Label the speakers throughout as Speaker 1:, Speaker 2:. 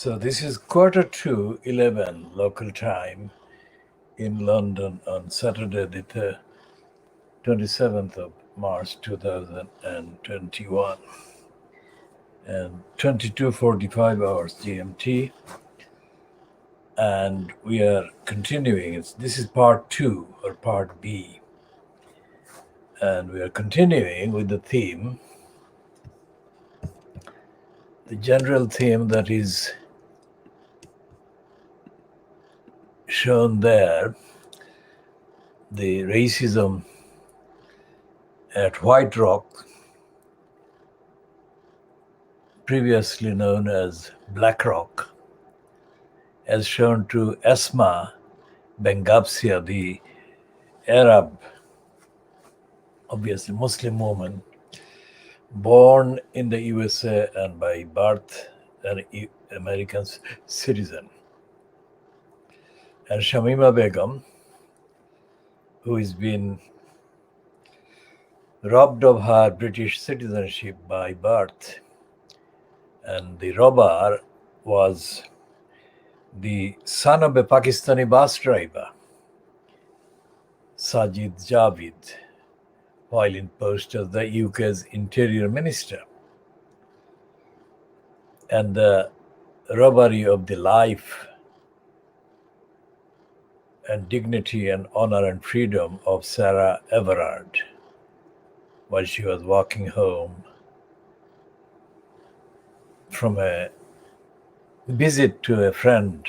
Speaker 1: So this is 11:15 local time in London on Saturday, the 27th of March 2021, and 22:45 hours GMT. And we are continuing. This is part 2 or part B. And we are continuing with the theme, the general theme that is shown there, the racism at White Rock, previously known as Black Rock, as shown to Esma Bengabsia, the Arab, obviously Muslim woman, born in the USA and by birth an American citizen. And Shamima Begum, who has been robbed of her British citizenship by birth, and the robber was the son of a Pakistani bus driver, Sajid Javid, while in post as the UK's Interior Minister. And the robbery of the life and dignity and honor and freedom of Sarah Everard while she was walking home from a visit to a friend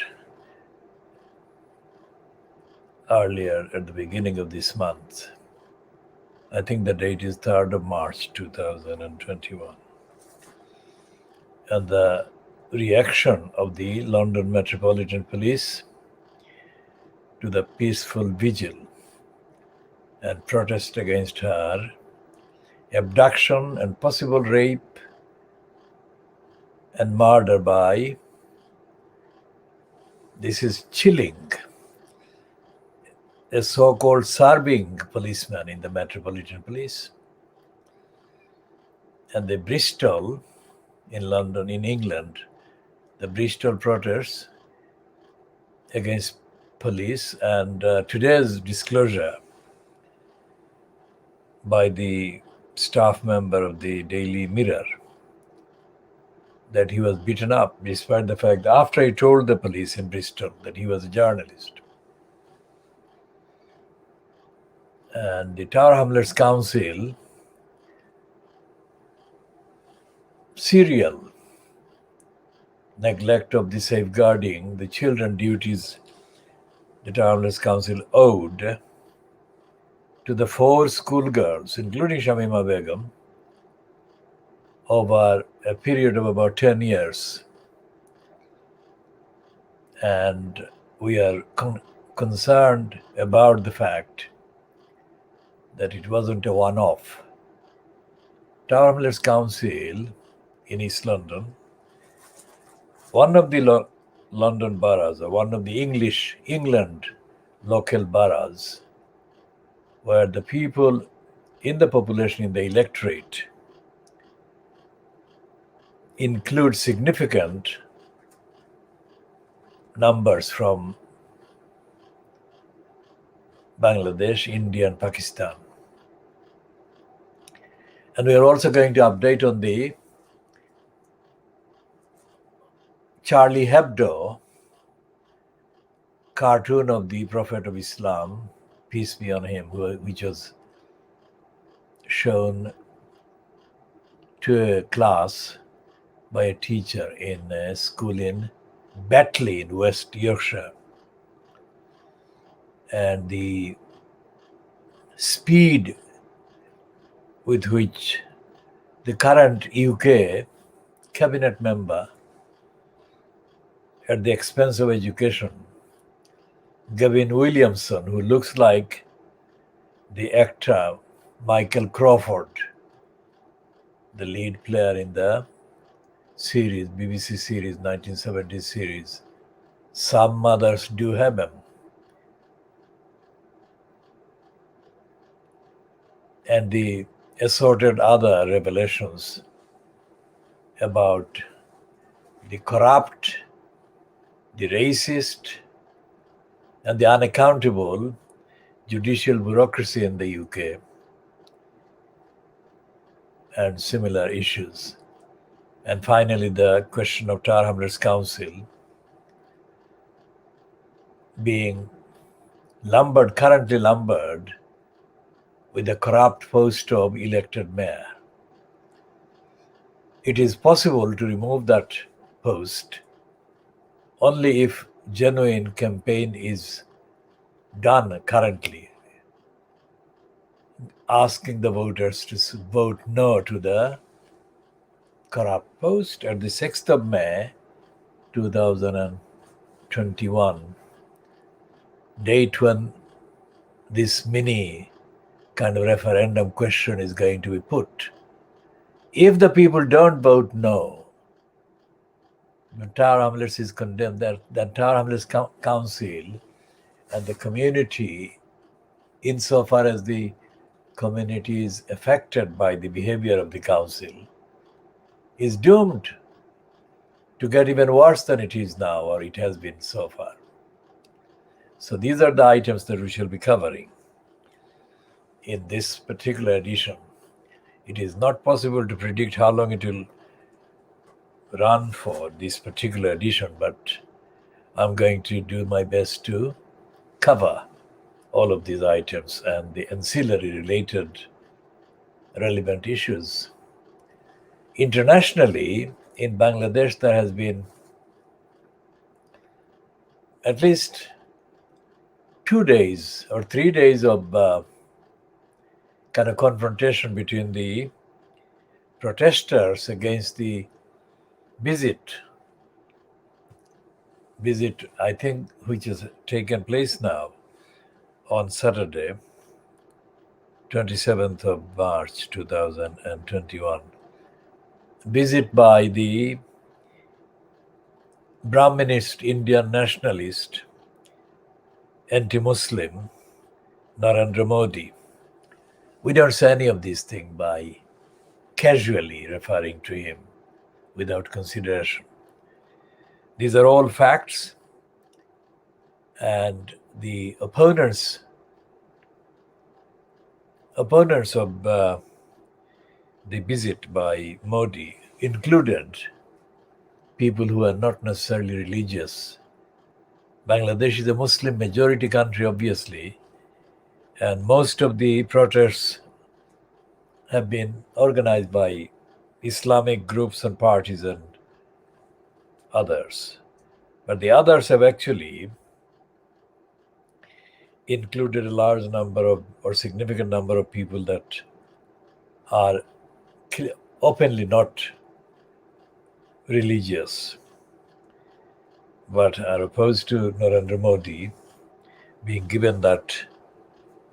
Speaker 1: earlier at the beginning of this month. I think the date is 3rd of March 2021. And the reaction of the London Metropolitan Police to the peaceful vigil and protest against her abduction and possible rape and murder by, this is chilling, a so-called serving policeman in the Metropolitan Police. And the Bristol in London, in England, the Bristol protests against police, and today's disclosure by the staff member of the Daily Mirror that he was beaten up, despite the fact after he told the police in Bristol that he was a journalist. And the Tower Hamlets Council serial neglect of the safeguarding the children duties the Tower Hamlets Council owed to the 4 schoolgirls, including Shamima Begum, over a period of about 10 years. And we are concerned about the fact that it wasn't a one-off. Tower Hamlets Council in East London, one of the London boroughs, or one of the England local boroughs, where the people in the population, in the electorate, include significant numbers from Bangladesh, India, and Pakistan. And we are also going to update on the Charlie Hebdo cartoon of the Prophet of Islam, peace be on him, which was shown to a class by a teacher in a school in Batley in West Yorkshire. And the speed with which the current UK cabinet member, at the expense of education, Gavin Williamson, who looks like the actor Michael Crawford, the lead player in the series, BBC series, 1970s series, Some Mothers Do Have 'Em. And the assorted other revelations about the corrupt the racist and the unaccountable judicial bureaucracy in the UK, and similar issues. And finally, the question of Tower Hamlets Council being currently lumbered with the corrupt post of elected mayor. It is possible to remove that post only if genuine campaign is done currently, asking the voters to vote no to the corrupt post at the 6th of May 2021, date when this mini kind of referendum question is going to be put. If the people don't vote no, when Tower Hamlets is condemned, then Tower Hamlets Council and the community, insofar as the community is affected by the behavior of the council, is doomed to get even worse than it is now, or it has been so far. So these are the items that we shall be covering in this particular edition. It is not possible to predict how long it will run for, this particular edition, but I'm going to do my best to cover all of these items and the ancillary related relevant issues. Internationally, in Bangladesh, there has been at least 2 days or 3 days of kind of confrontation between the protesters against the visit, I think, which has taken place now on Saturday, 27th of March 2021. Visit by the Brahminist Indian nationalist, anti-Muslim Narendra Modi. We don't say any of these things by casually referring to him without consideration. These are all facts, and the opponents of the visit by Modi included people who are not necessarily religious. Bangladesh is a Muslim majority country, obviously, and most of the protests have been organized by Islamic groups and parties and others. But the others have actually included a large number of, or significant number of people that are openly not religious, but are opposed to Narendra Modi being given that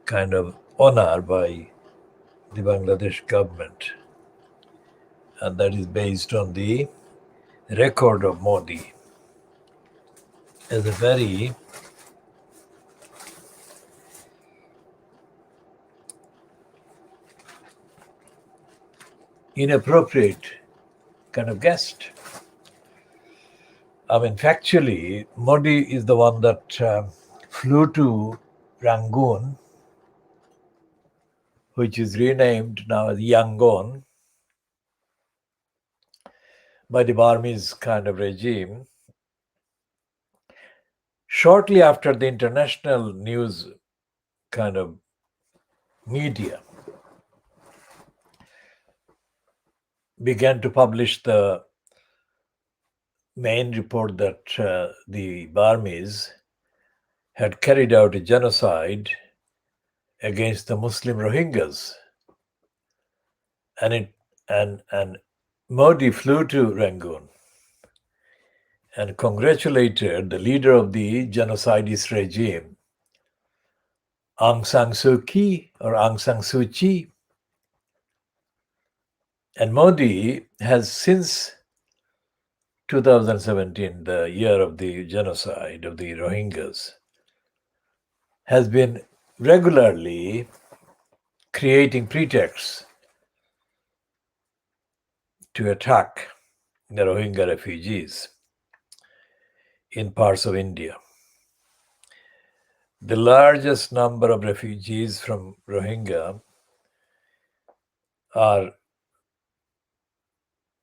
Speaker 1: kind of honor by the Bangladesh government. And that is based on the record of Modi as a very inappropriate kind of guest. I mean, factually, Modi is the one that flew to Rangoon, which is renamed now as Yangon by the Burmese kind of regime, shortly after the international news kind of media began to publish the main report that the Burmese had carried out a genocide against the Muslim Rohingyas. And Modi flew to Rangoon and congratulated the leader of the genocidist regime, Aung San Suu Kyi. And Modi has, since 2017, the year of the genocide of the Rohingyas, has been regularly creating pretexts to attack the Rohingya refugees. in parts of India. The largest number of refugees from Rohingya are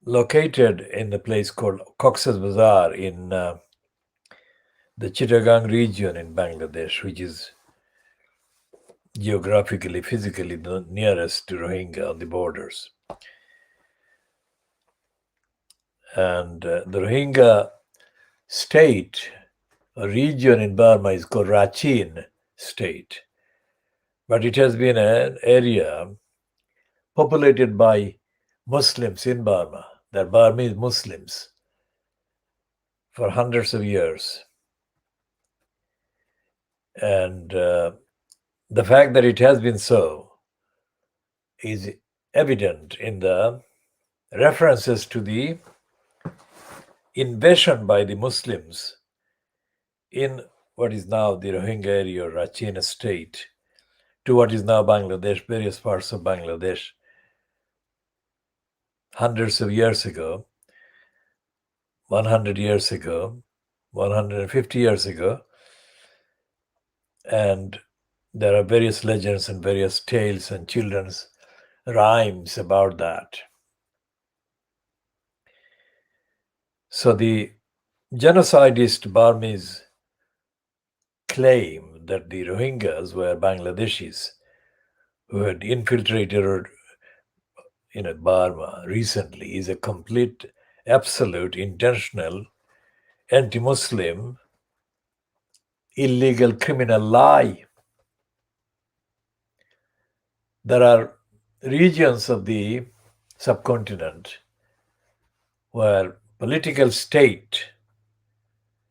Speaker 1: located in a place called Cox's Bazar in the Chittagong region in Bangladesh, which is geographically, physically the nearest to Rohingya on the borders. And the Rohingya state, a region in Burma, is called Rakhine state. But it has been an area populated by Muslims in Burma. They're Burmese Muslims for hundreds of years. And the fact that it has been so is evident in the references to the invasion by the Muslims in what is now the Rohingya area or Rakhine state to what is now Bangladesh, various parts of Bangladesh, hundreds of years ago, 100 years ago, 150 years ago. And there are various legends and various tales and children's rhymes about that. So the genocidist Burmese claim that the Rohingyas were Bangladeshis who had infiltrated Burma recently is a complete, absolute, intentional, anti-Muslim, illegal, criminal lie. There are regions of the subcontinent where political state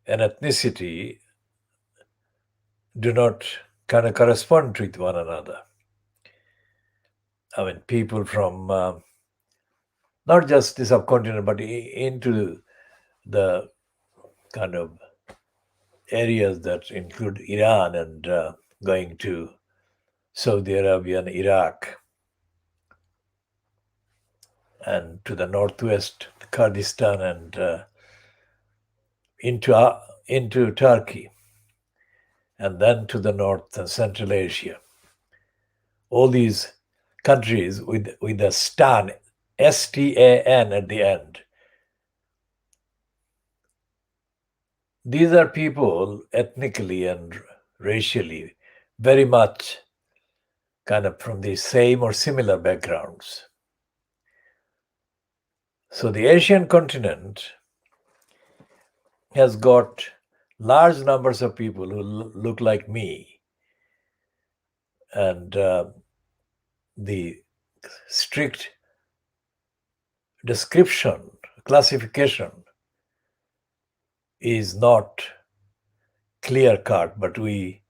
Speaker 1: and ethnicity do not kind of correspond with one another. I mean, people from not just the subcontinent, but into the kind of areas that include Iran and going to Saudi Arabia and Iraq, and to the northwest, Kurdistan, and into Turkey, and then to the north and Central Asia. All these countries with a stan, S-T-A-N at the end. These are people ethnically and racially very much kind of from the same or similar backgrounds. So the Asian continent has got large numbers of people who look like me, and the strict description, classification is not clear cut, but we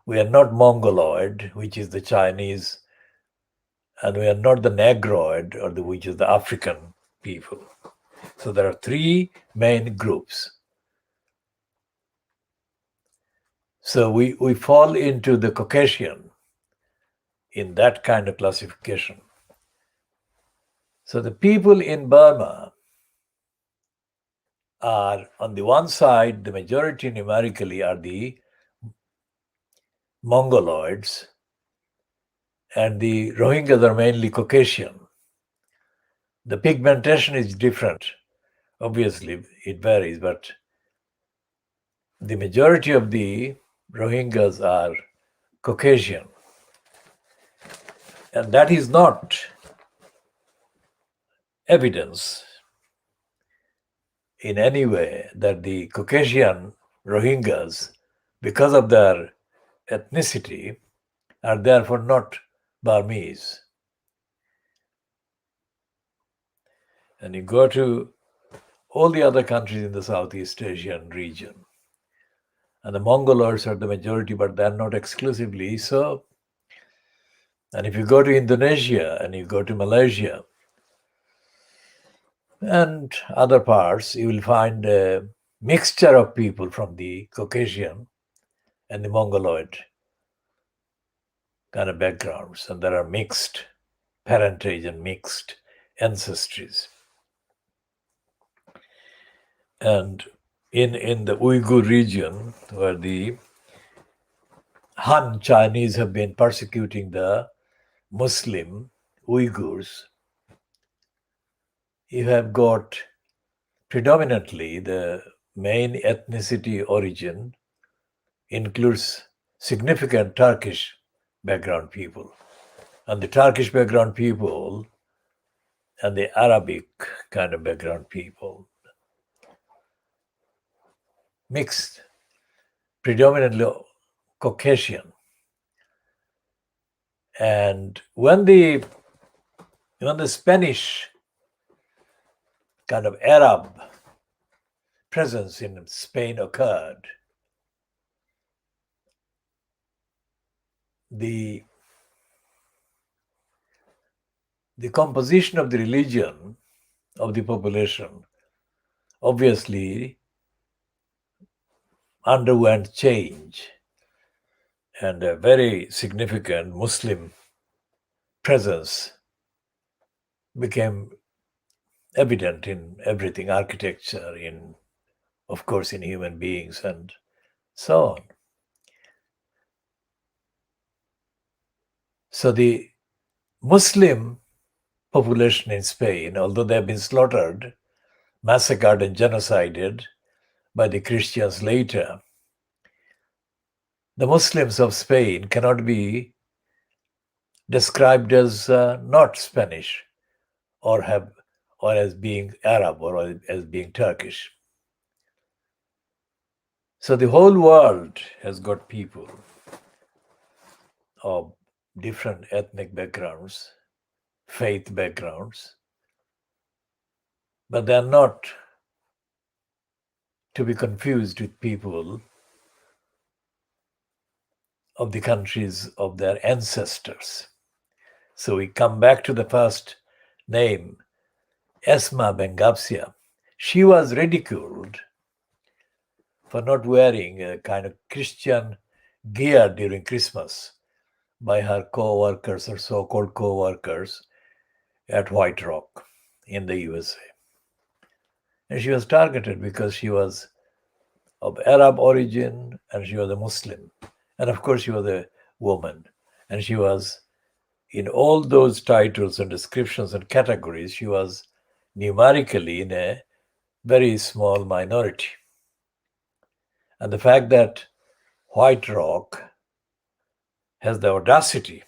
Speaker 1: are not Mongoloid, which is the Chinese, and we are not the Negroid, which is the African people. So there are three main groups. So we fall into the Caucasian in that kind of classification. So the people in Burma are, on the one side, the majority numerically are the Mongoloids, and the Rohingyas are mainly Caucasian. The pigmentation is different. Obviously, it varies, but the majority of the Rohingyas are Caucasian. And that is not evidence in any way that the Caucasian Rohingyas, because of their ethnicity, are therefore not Burmese. And you go to all the other countries in the Southeast Asian region, and the Mongoloids are the majority, but they're not exclusively so. And if you go to Indonesia and you go to Malaysia and other parts, you will find a mixture of people from the Caucasian and the Mongoloid kind of backgrounds, and there are mixed parentage and mixed ancestries. And in the Uyghur region, where the Han Chinese have been persecuting the Muslim Uyghurs, you have got predominantly the main ethnicity origin includes significant Turkish background people. And the Turkish background people and the Arabic kind of background people mixed, predominantly Caucasian. And when the Spanish kind of Arab presence in Spain occurred, the composition of the religion of the population obviously underwent change, and a very significant Muslim presence became evident in everything, architecture, of course, in human beings, and so on. So the Muslim population in Spain, although they have been slaughtered, massacred, and genocided by the Christians later, the Muslims of Spain cannot be described as not Spanish or as being Arab or as being Turkish. So the whole world has got people of different ethnic backgrounds, faith backgrounds, but they are not to be confused with people of the countries of their ancestors. So we come back to the first name, Esma Bengabsia. She was ridiculed for not wearing a kind of Christian gear during Christmas by her co-workers or so-called co-workers at White Rock in the USA. And she was targeted because she was of Arab origin and she was a Muslim. And of course, she was a woman. And she was, in all those titles and descriptions and categories, she was numerically in a very small minority. And the fact that White Rock has the audacity,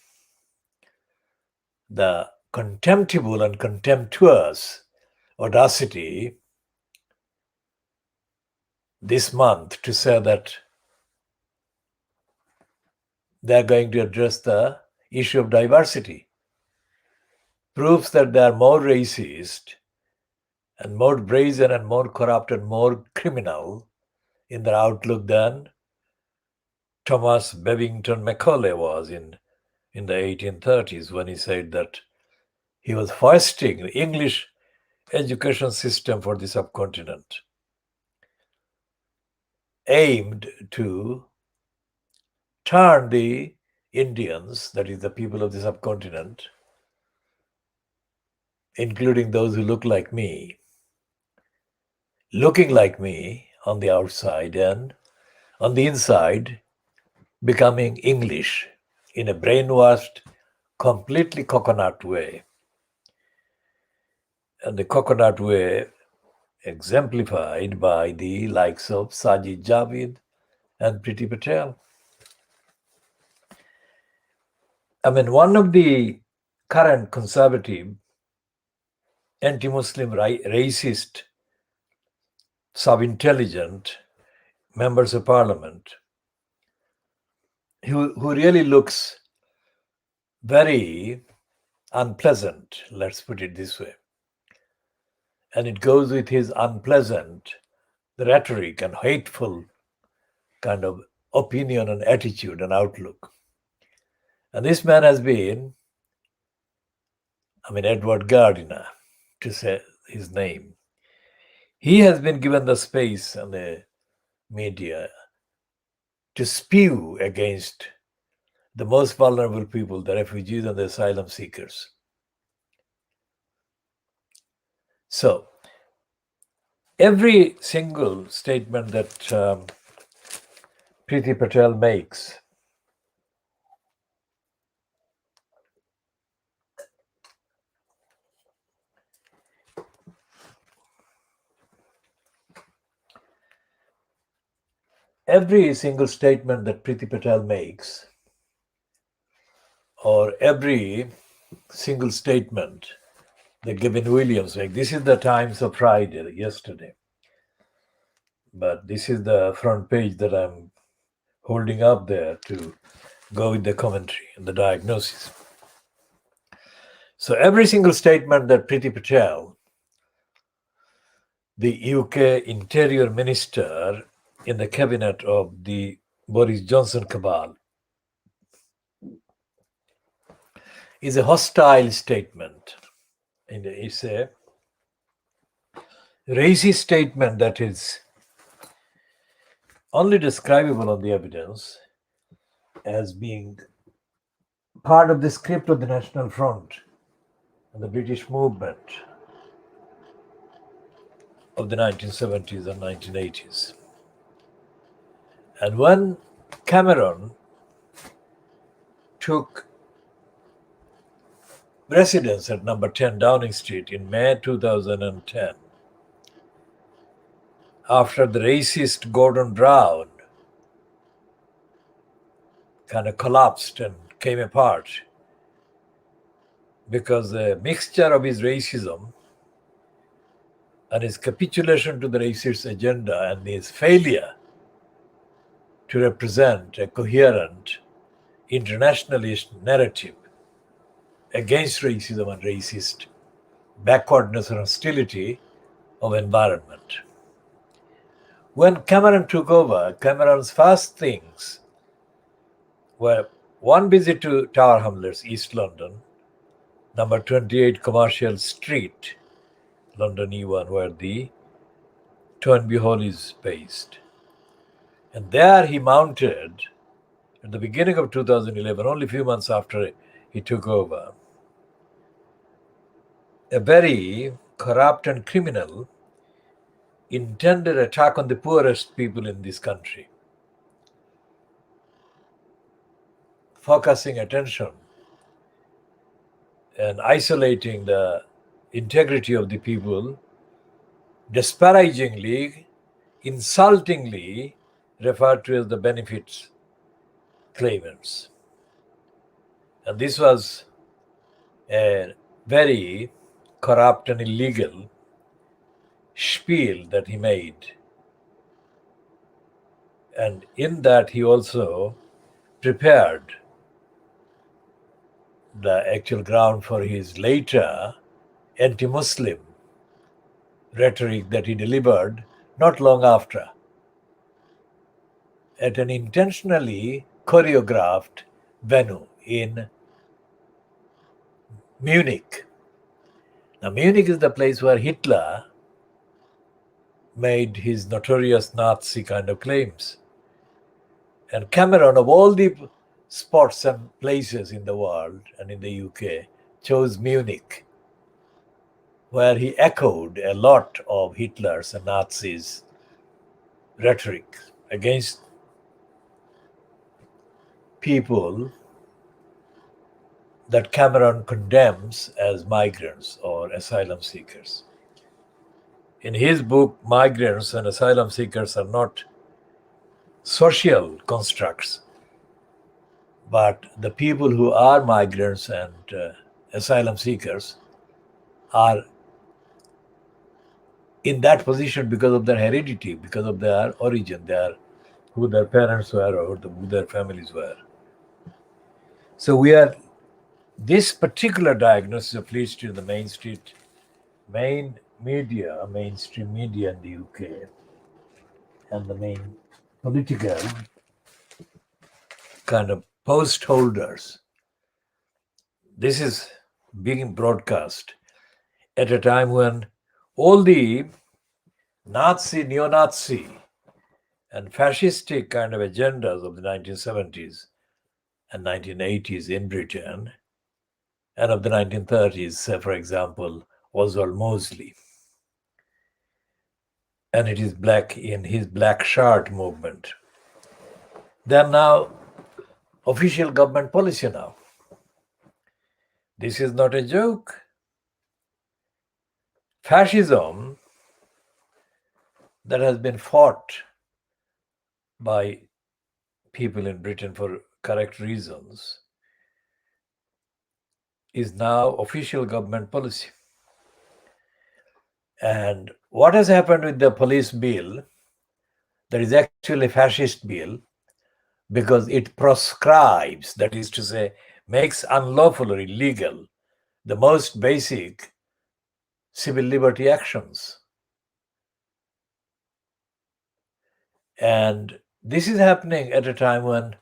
Speaker 1: the contemptible and contemptuous audacity this month to say that they are going to address the issue of diversity proves that they are more racist and more brazen and more corrupt and more criminal in their outlook than Thomas Babington Macaulay was in the 1830s, when he said that he was foisting the English education system for the subcontinent, aimed to turn the Indians, that is the people of the subcontinent, including those who look like me, looking like me on the outside and on the inside, becoming English in a brainwashed, completely coconut way. And the coconut way exemplified by the likes of Sajid Javid and Priti Patel. I mean, one of the current conservative, anti-Muslim, racist, sub-intelligent members of parliament who really looks very unpleasant, let's put it this way. And it goes with his unpleasant rhetoric and hateful kind of opinion and attitude and outlook. And this man has been, Edward Gardiner, to say his name. He has been given the space and the media to spew against the most vulnerable people, the refugees and the asylum seekers. So, Every single statement that Priti Patel makes or every single statement that Gavin Williams makes, this is the Times of Friday, yesterday, but this is the front page that I'm holding up there to go with the commentary and the diagnosis. So every single statement that Priti Patel, the UK Interior Minister in the cabinet of the Boris Johnson cabal, is a hostile statement. And it's a racist statement that is only describable on the evidence as being part of the script of the National Front and the British movement of the 1970s and 1980s. And when Cameron took residence at number 10 Downing Street in May 2010, after the racist Gordon Brown kind of collapsed and came apart, because the mixture of his racism and his capitulation to the racist agenda and his failure to represent a coherent internationalist narrative against racism and racist backwardness and hostility of environment. When Cameron took over, Cameron's first things were one visit to Tower Hamlets, East London, number 28 Commercial Street, London E1, where the Toynbee Hall is based. And there he mounted, at the beginning of 2011, only a few months after he took over, a very corrupt and criminal intended attack on the poorest people in this country, focusing attention and isolating the integrity of the people, disparagingly, insultingly referred to as the benefits claimants. And this was a very corrupt and illegal spiel that he made. And in that, he also prepared the actual ground for his later anti-Muslim rhetoric that he delivered not long after at an intentionally choreographed venue in Munich. Now, Munich is the place where Hitler made his notorious Nazi kind of claims. And Cameron, of all the spots and places in the world and in the UK, chose Munich, where he echoed a lot of Hitler's and Nazis' rhetoric against people that Cameron condemns as migrants or asylum seekers. In his book, migrants and asylum seekers are not social constructs, but the people who are migrants and asylum seekers are in that position because of their heredity, because of their origin, who their parents were or who their families were. So this particular diagnosis of Fleet Street in the mainstream media in the UK, and the main political kind of post holders. This is being broadcast at a time when all the neo-Nazi, and fascistic kind of agendas of the 1970s and 1980s in Britain, and of the 1930s, for example, Oswald Mosley, and it is black in his black shirt movement. They are now official government policy now. This is not a joke. Fascism that has been fought by people in Britain for correct reasons is now official government policy. And what has happened with the police bill, that is actually a fascist bill, because it proscribes, that is to say, makes unlawful or illegal the most basic civil liberty actions. And this is happening at a time when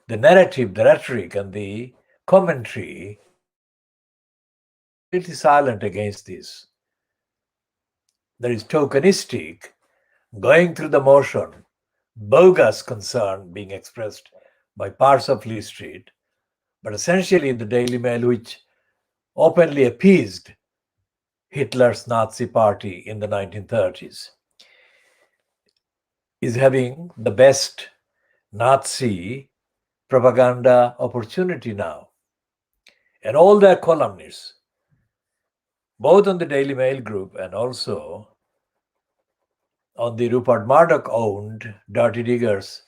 Speaker 1: the narrative, the rhetoric, and the commentary is completely silent against this. There is tokenistic, going through the motion, bogus concern being expressed by parts of Lee Street, but essentially the Daily Mail, which openly appeased Hitler's Nazi party in the 1930s, is having the best Nazi propaganda opportunity now. And all their columnists, both on the Daily Mail group and also on the Rupert Murdoch-owned Dirty Diggers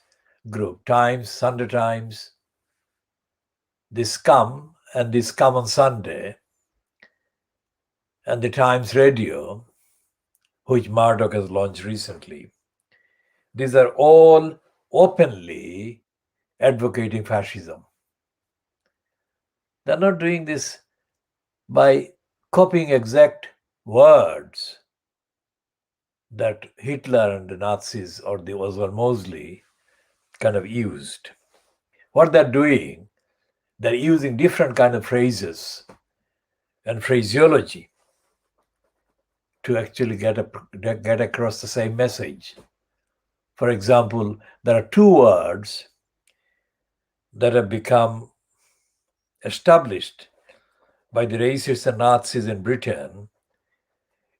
Speaker 1: group, Times, Sunday Times, the Scum and the Scum on Sunday, and the Times Radio, which Murdoch has launched recently. These are all openly advocating fascism. They're not doing this by copying exact words that Hitler and the Nazis or the Oswald Mosley kind of used. What they're doing, they're using different kind of phrases and phraseology to actually get across the same message. For example, there are two words that have become established by the racists and Nazis in Britain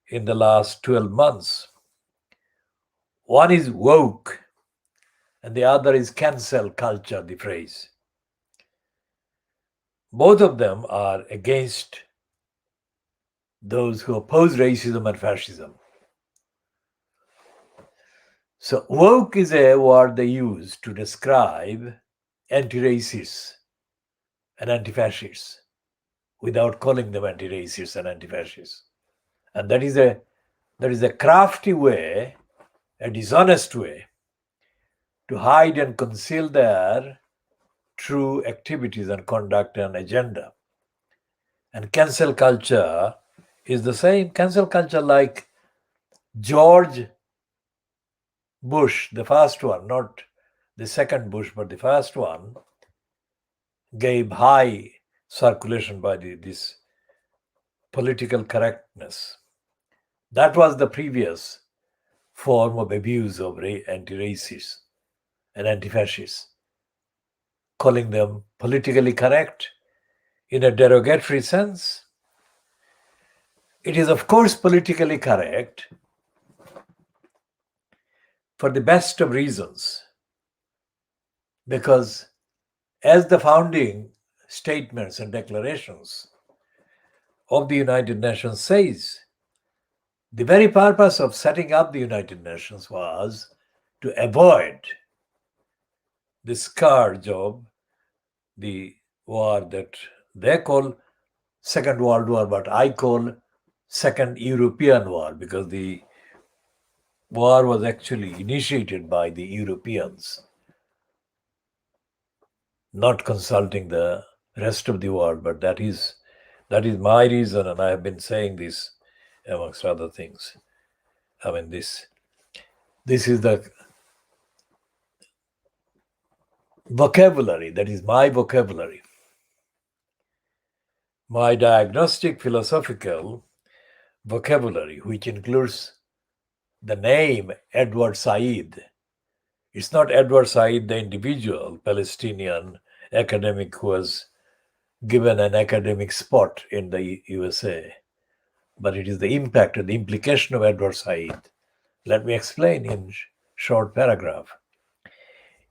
Speaker 1: in the last 12 months. One is woke, and the other is cancel culture, the phrase. Both of them are against those who oppose racism and fascism. So woke is a word they use to describe anti-racists and anti-fascists without calling them anti-racists and anti-fascists. And that is a crafty way, a dishonest way to hide and conceal their true activities and conduct and agenda. And cancel culture is the same. Cancel culture, like George Bush, the first one, not the second Bush, but the first one, gave high circulation by this political correctness. That was the previous form of abuse of anti-racists and anti-fascists, calling them politically correct in a derogatory sense. It is, of course, politically correct for the best of reasons, because as the founding statements and declarations of the United Nations says, the very purpose of setting up the United Nations was to avoid the scourge of the war that they call Second World War, but I call Second European War, because the war was actually initiated by the Europeans, not consulting the rest of the world. But that is my reason, and I have been saying this amongst other things. I mean, this is the vocabulary, that is my vocabulary, my diagnostic philosophical vocabulary, which includes the name Edward Said. It's not Edward Said, the individual Palestinian academic who was given an academic spot in the USA, but it is the impact and the implication of Edward Said Let me explain in short paragraph.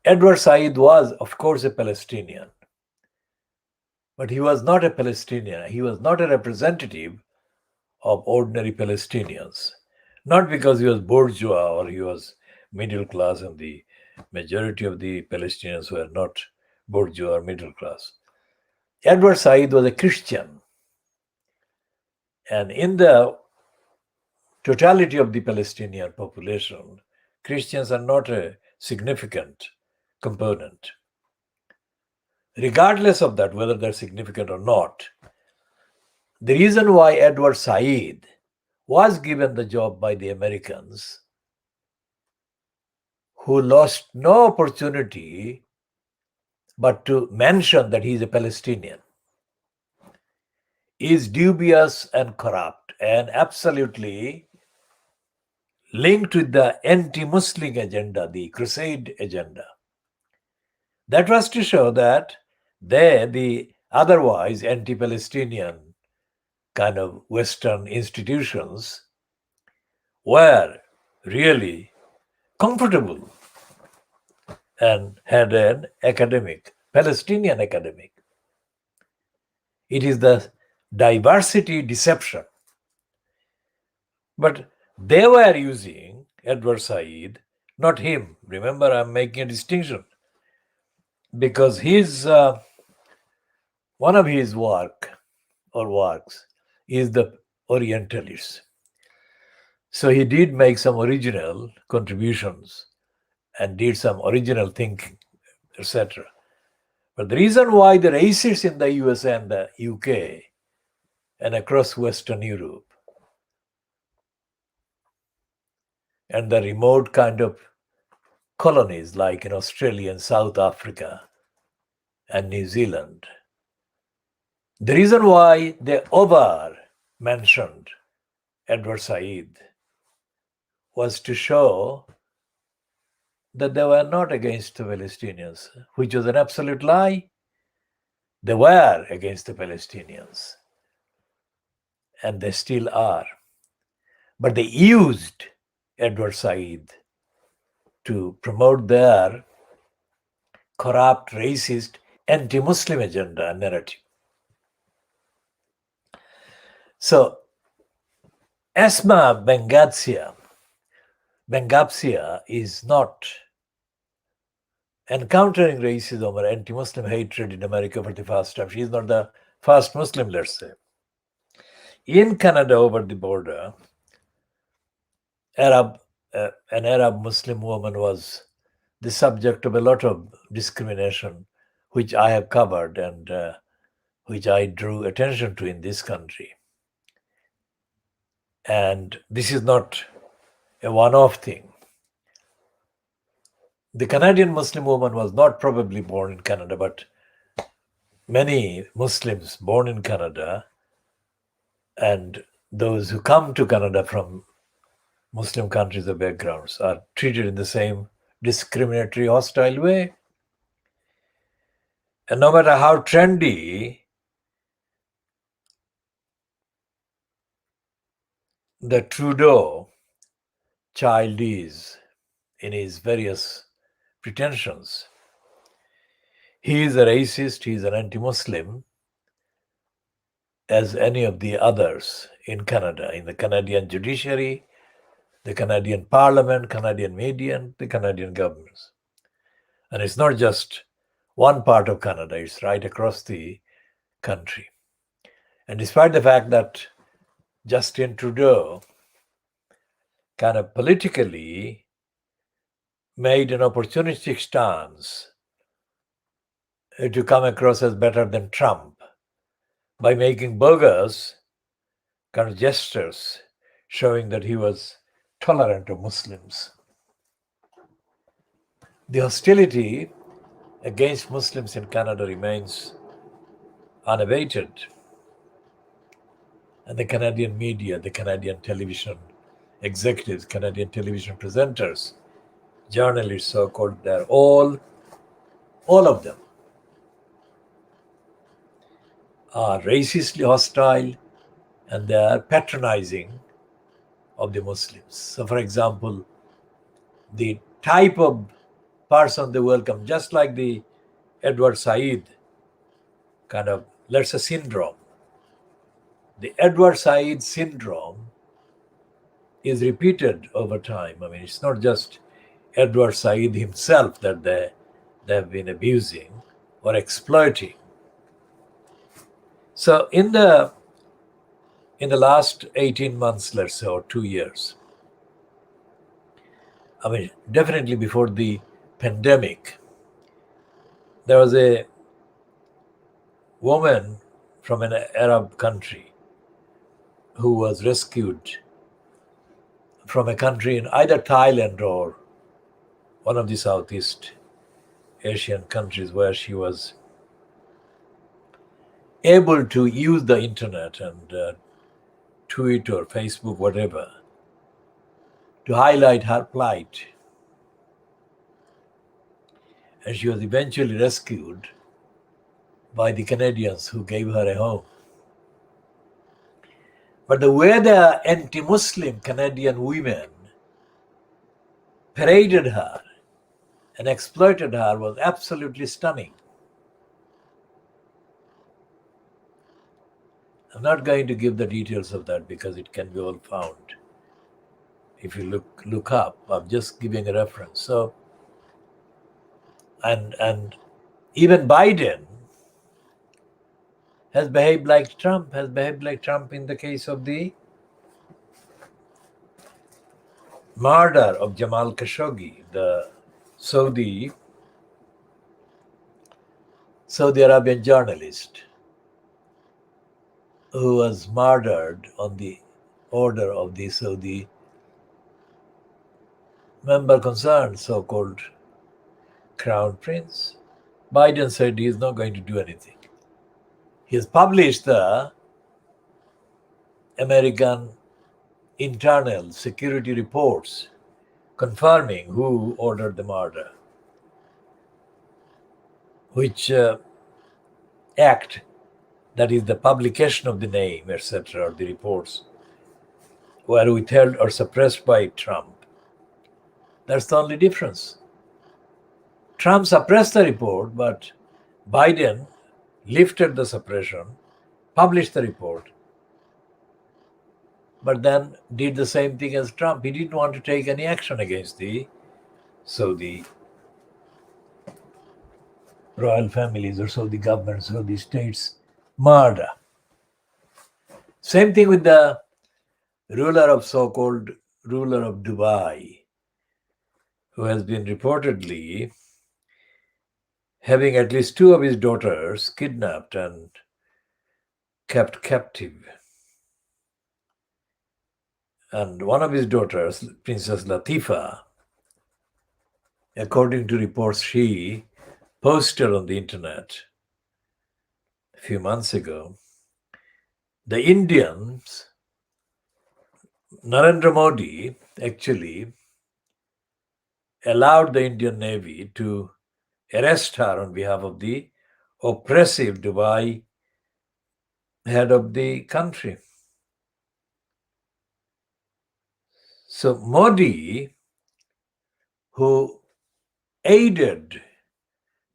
Speaker 1: Edward Said was, of course, a Palestinian, but he was not a Palestinian. He was not a representative of ordinary Palestinians, not because he was bourgeois or he was middle class, and the majority of the Palestinians were not bourgeois or middle class. Edward Said was a Christian, and in the totality of the Palestinian population, Christians are not a significant component. Regardless of that, whether they're significant or not, the reason why Edward Said was given the job by the Americans, who lost no opportunity but to mention that he's a Palestinian, is dubious and corrupt and absolutely linked with the anti-Muslim agenda, the crusade agenda. That was to show that the otherwise anti-Palestinian kind of Western institutions were really comfortable and had an academic, Palestinian academic. It is the diversity deception. But they were using Edward Said, not him. Remember, I'm making a distinction, because one of his works is the Orientalists. So he did make some original contributions and did some original thinking, etc. But the reason why the racists in the USA and the UK and across Western Europe and the remote kind of colonies like in Australia and South Africa and New Zealand, the reason why they over mentioned Edward Said was to show that they were not against the Palestinians, which was an absolute lie. They were against the Palestinians, and they still are. But they used Edward Said to promote their corrupt, racist, anti-Muslim agenda and narrative. So, Esma Bengabsia is not encountering racism or anti-Muslim hatred in America for the first time. She is not the first Muslim, let's say. In Canada, over the border, an Arab Muslim woman was the subject of a lot of discrimination, which I have covered and which I drew attention to in this country. And this is not a one-off thing. The Canadian Muslim woman was not probably born in Canada, but many Muslims born in Canada and those who come to Canada from Muslim countries or backgrounds are treated in the same discriminatory, hostile way. And no matter how trendy the Trudeau child is in his various pretensions, he is a racist, he is an anti-Muslim, as any of the others in Canada, in the Canadian judiciary, the Canadian parliament, Canadian media, and the Canadian governments. And it's not just one part of Canada, it's right across the country. And despite the fact that Justin Trudeau kind of politically made an opportunistic stance to come across as better than Trump by making bogus kind of gestures showing that he was tolerant of Muslims. The hostility against Muslims in Canada remains unabated. And the Canadian media, the Canadian television executives, Canadian television presenters, journalists, so-called, they're all of them are racistly hostile, and they are patronizing of the Muslims. So, for example, the type of person they welcome, just like the Edward Said kind of, let's say, syndrome. The Edward Said syndrome is repeated over time. I mean, it's not just Edward Said himself that they have been abusing or exploiting. So in the last 18 months, let's say, or 2 years, I mean, definitely before the pandemic, there was a woman from an Arab country who was rescued from a country in either Thailand or one of the Southeast Asian countries, where she was able to use the internet and Twitter, Facebook, whatever, to highlight her plight. And she was eventually rescued by the Canadians who gave her a home. But the way the anti-Muslim Canadian women paraded her and exploited her was absolutely stunning. I'm not going to give the details of that because it can be all found if you look up. I'm just giving a reference. So, and even Biden has behaved like Trump, in the case of the murder of Jamal Khashoggi, the Saudi Arabian journalist who was murdered on the order of the Saudi member concerned, so-called Crown Prince. Biden said he is not going to do anything. He has published the American internal security reports confirming who ordered the murder, which act, that is the publication of the name, etc., or the reports, were withheld or suppressed by Trump. That's the only difference. Trump suppressed the report, but Biden lifted the suppression, published the report, but then did the same thing as Trump. He didn't want to take any action against the Saudi royal families or Saudi governments, Saudi states murder. Same thing with the so-called ruler of Dubai, who has been reportedly having at least 2 of his daughters kidnapped and kept captive. And one of his daughters, Princess Latifa, according to reports she posted on the internet a few months ago, the Indians, Narendra Modi, actually allowed the Indian Navy to arrest her on behalf of the oppressive Dubai head of the country. So Modi, who aided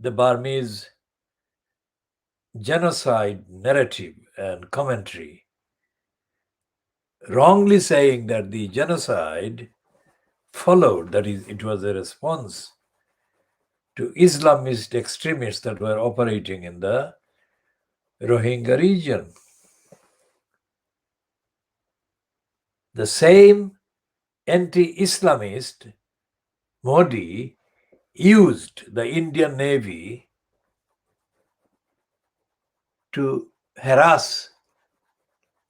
Speaker 1: the Burmese genocide narrative and commentary, wrongly saying that the genocide followed, that is, it was a response to Islamist extremists that were operating in the Rohingya region. The same anti-Islamist Modi used the Indian Navy to harass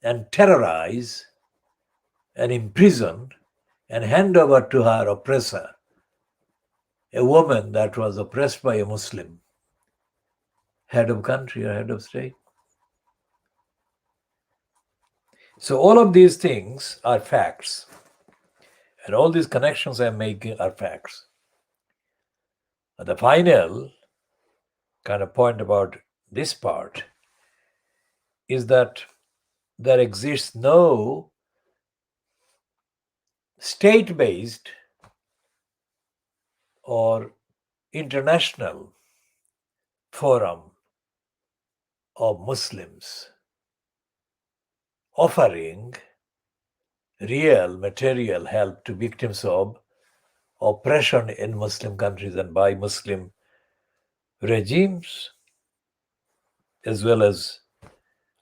Speaker 1: and terrorize and imprison and hand over to her oppressor a woman that was oppressed by a Muslim head of country or head of state. So all of these things are facts, and all these connections I'm making are facts. And the final kind of point about this part is that there exists no state-based or international forum of Muslims offering real material help to victims of oppression in Muslim countries and by Muslim regimes as well as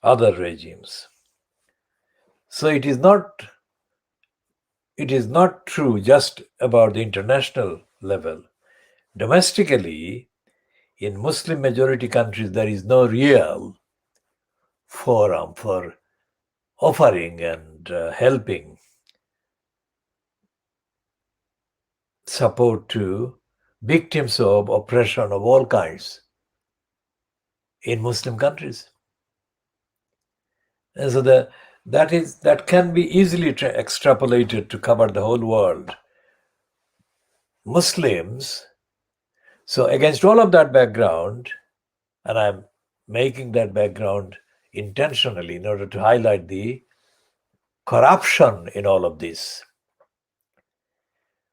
Speaker 1: other regimes. So it is not true just about the international level. Domestically, in Muslim majority countries, there is no real forum for offering and helping support to victims of oppression of all kinds in Muslim countries. And so that can be easily extrapolated to cover the whole world. Muslims, so against all of that background, and I'm making that background intentionally in order to highlight the corruption in all of this.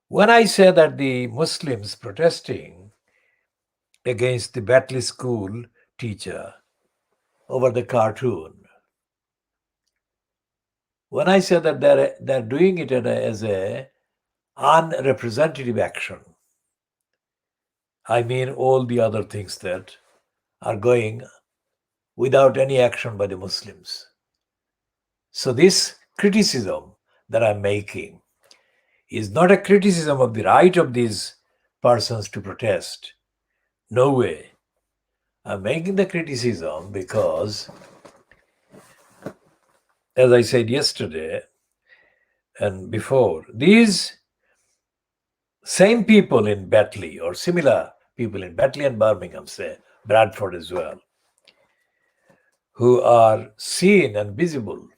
Speaker 1: When I say that the Muslims protesting against the Batley School teacher over the cartoon, when I say that they're doing it as a unrepresentative action, I mean all the other things that are going without any action by the Muslims. So this criticism that I'm making is not a criticism of the right of these persons to protest. No way. I'm making the criticism because, as I said yesterday and before, these same people in Batley or similar people in Batley and Birmingham, say Bradford as well, who are seen and visible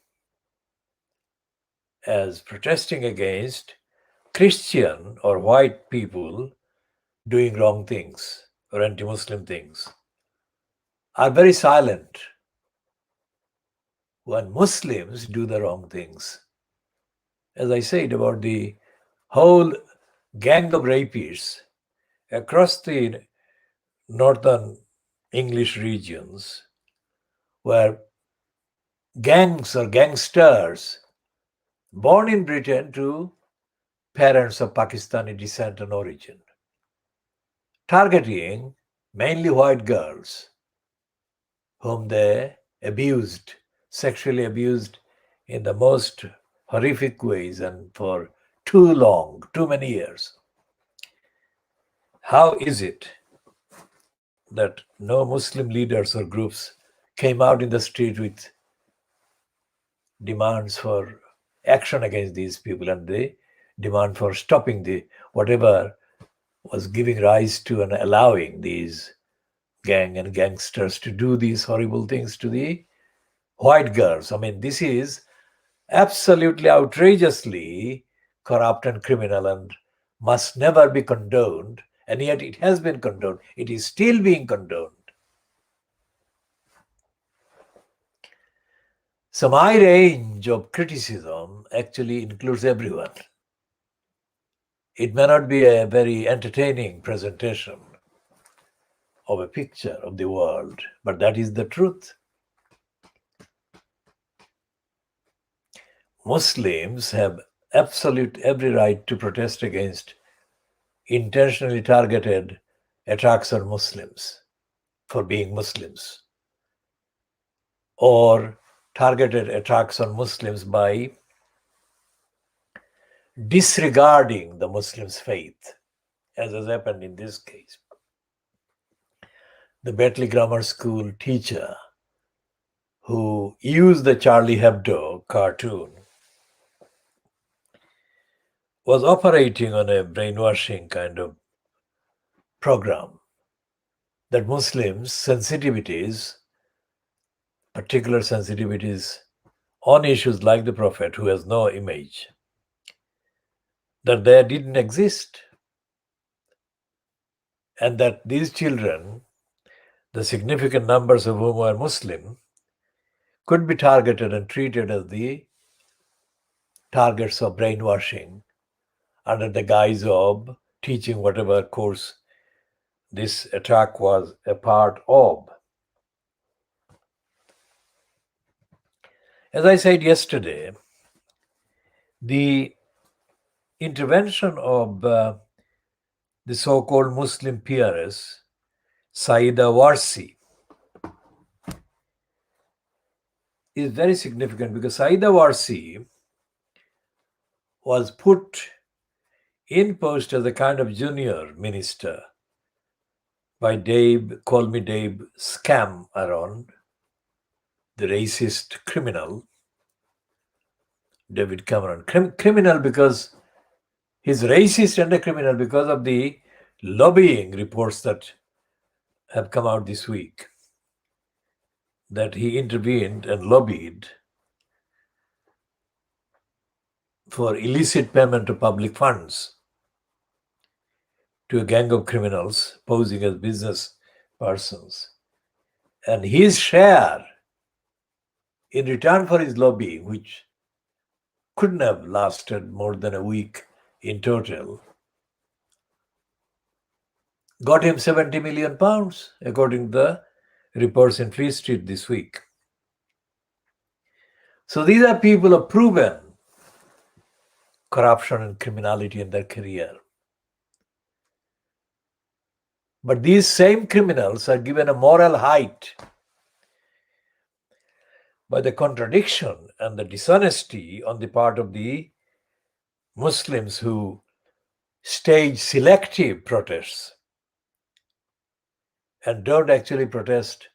Speaker 1: as protesting against Christian or white people doing wrong things or anti-Muslim things, are very silent when Muslims do the wrong things. As I said about the whole gang of rapists across the northern English regions, where gangs or gangsters born in Britain to parents of Pakistani descent and origin, targeting mainly white girls whom they abused, sexually abused in the most horrific ways and for too long, too many years. How is it that no Muslim leaders or groups came out in the street with demands for action against these people and the demand for stopping the whatever was giving rise to and allowing these gang and gangsters to do these horrible things to the white girls? I mean, this is absolutely outrageously corrupt and criminal and must never be condoned, and yet it has been condoned. It is still being condoned. So my range of criticism actually includes everyone. It may not be a very entertaining presentation of a picture of the world, but that is the truth. Muslims have absolute every right to protest against intentionally targeted attacks on Muslims for being Muslims, or targeted attacks on Muslims by disregarding the Muslims' faith, as has happened in this case. The Batley Grammar School teacher who used the Charlie Hebdo cartoon was operating on a brainwashing kind of program that Muslims' sensitivities, particular sensitivities on issues like the Prophet, who has no image, that they didn't exist. And that these children, the significant numbers of whom were Muslim, could be targeted and treated as the targets of brainwashing under the guise of teaching whatever course this attack was a part of. As I said yesterday, the intervention of the so-called Muslim PRS, Saida Warsi, is very significant because Saida Warsi was put in post as a kind of junior minister by Dave, call me Dave Scam Aron, the racist criminal, David Cameron. Criminal because he's racist and a criminal because of the lobbying reports that have come out this week, that he intervened and lobbied for illicit payment of public funds to a gang of criminals posing as business persons. And his share in return for his lobbying, which couldn't have lasted more than a week in total, got him 70 million pounds, according to the reports in Fleet Street this week. So these are people who have proven corruption and criminality in their career. But these same criminals are given a moral height by the contradiction and the dishonesty on the part of the Muslims who stage selective protests and don't actually protest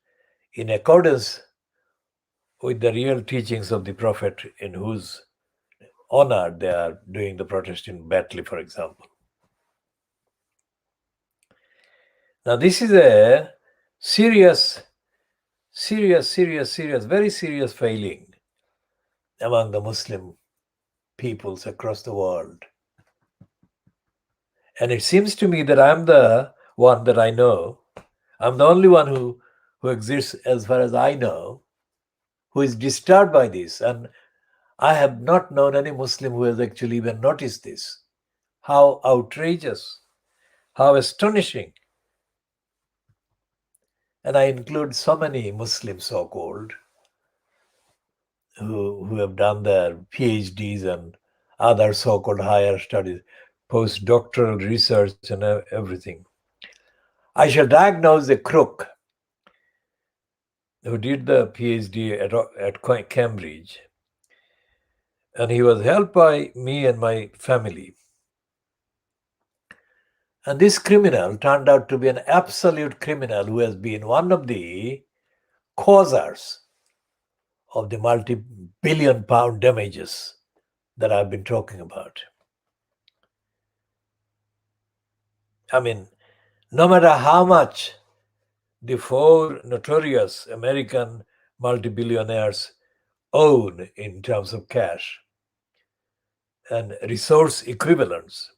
Speaker 1: in accordance with the real teachings of the Prophet, in whose honor they are doing the protest in Batley, for example. Now, this is a serious, very serious failing among the Muslim peoples across the world. And it seems to me that I'm the one that I know, I'm the only one who exists, as far as I know, who is disturbed by this. And I have not known any Muslim who has actually even noticed this. How outrageous, how astonishing. And I include so many Muslims, so-called, who have done their PhDs and other so-called higher studies, postdoctoral research and everything. I shall diagnose a crook who did the PhD at Cambridge, and he was helped by me and my family. And this criminal turned out to be an absolute criminal who has been one of the causers of the multi-billion pound damages that I've been talking about. I mean, no matter how much the four notorious American multi-billionaires own in terms of cash and resource equivalents,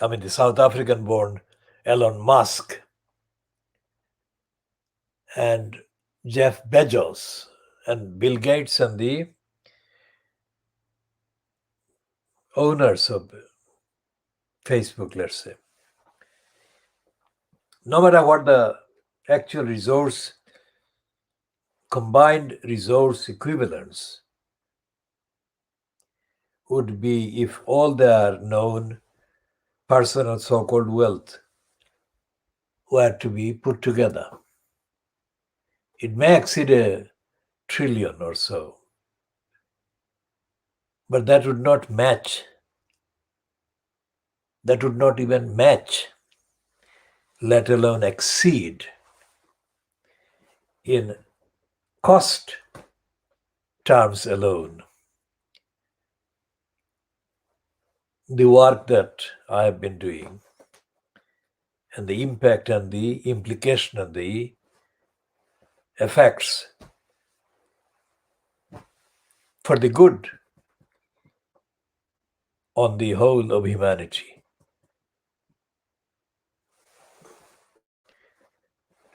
Speaker 1: I mean, the South African-born Elon Musk and Jeff Bezos and Bill Gates and the owners of Facebook, let's say. No matter what the actual combined resource equivalents would be if all their known personal so-called wealth were to be put together. It may exceed $1 trillion or so, but that would not even match, let alone exceed, in cost terms alone, the work that I have been doing and the impact and the implication and the effects for the good on the whole of humanity.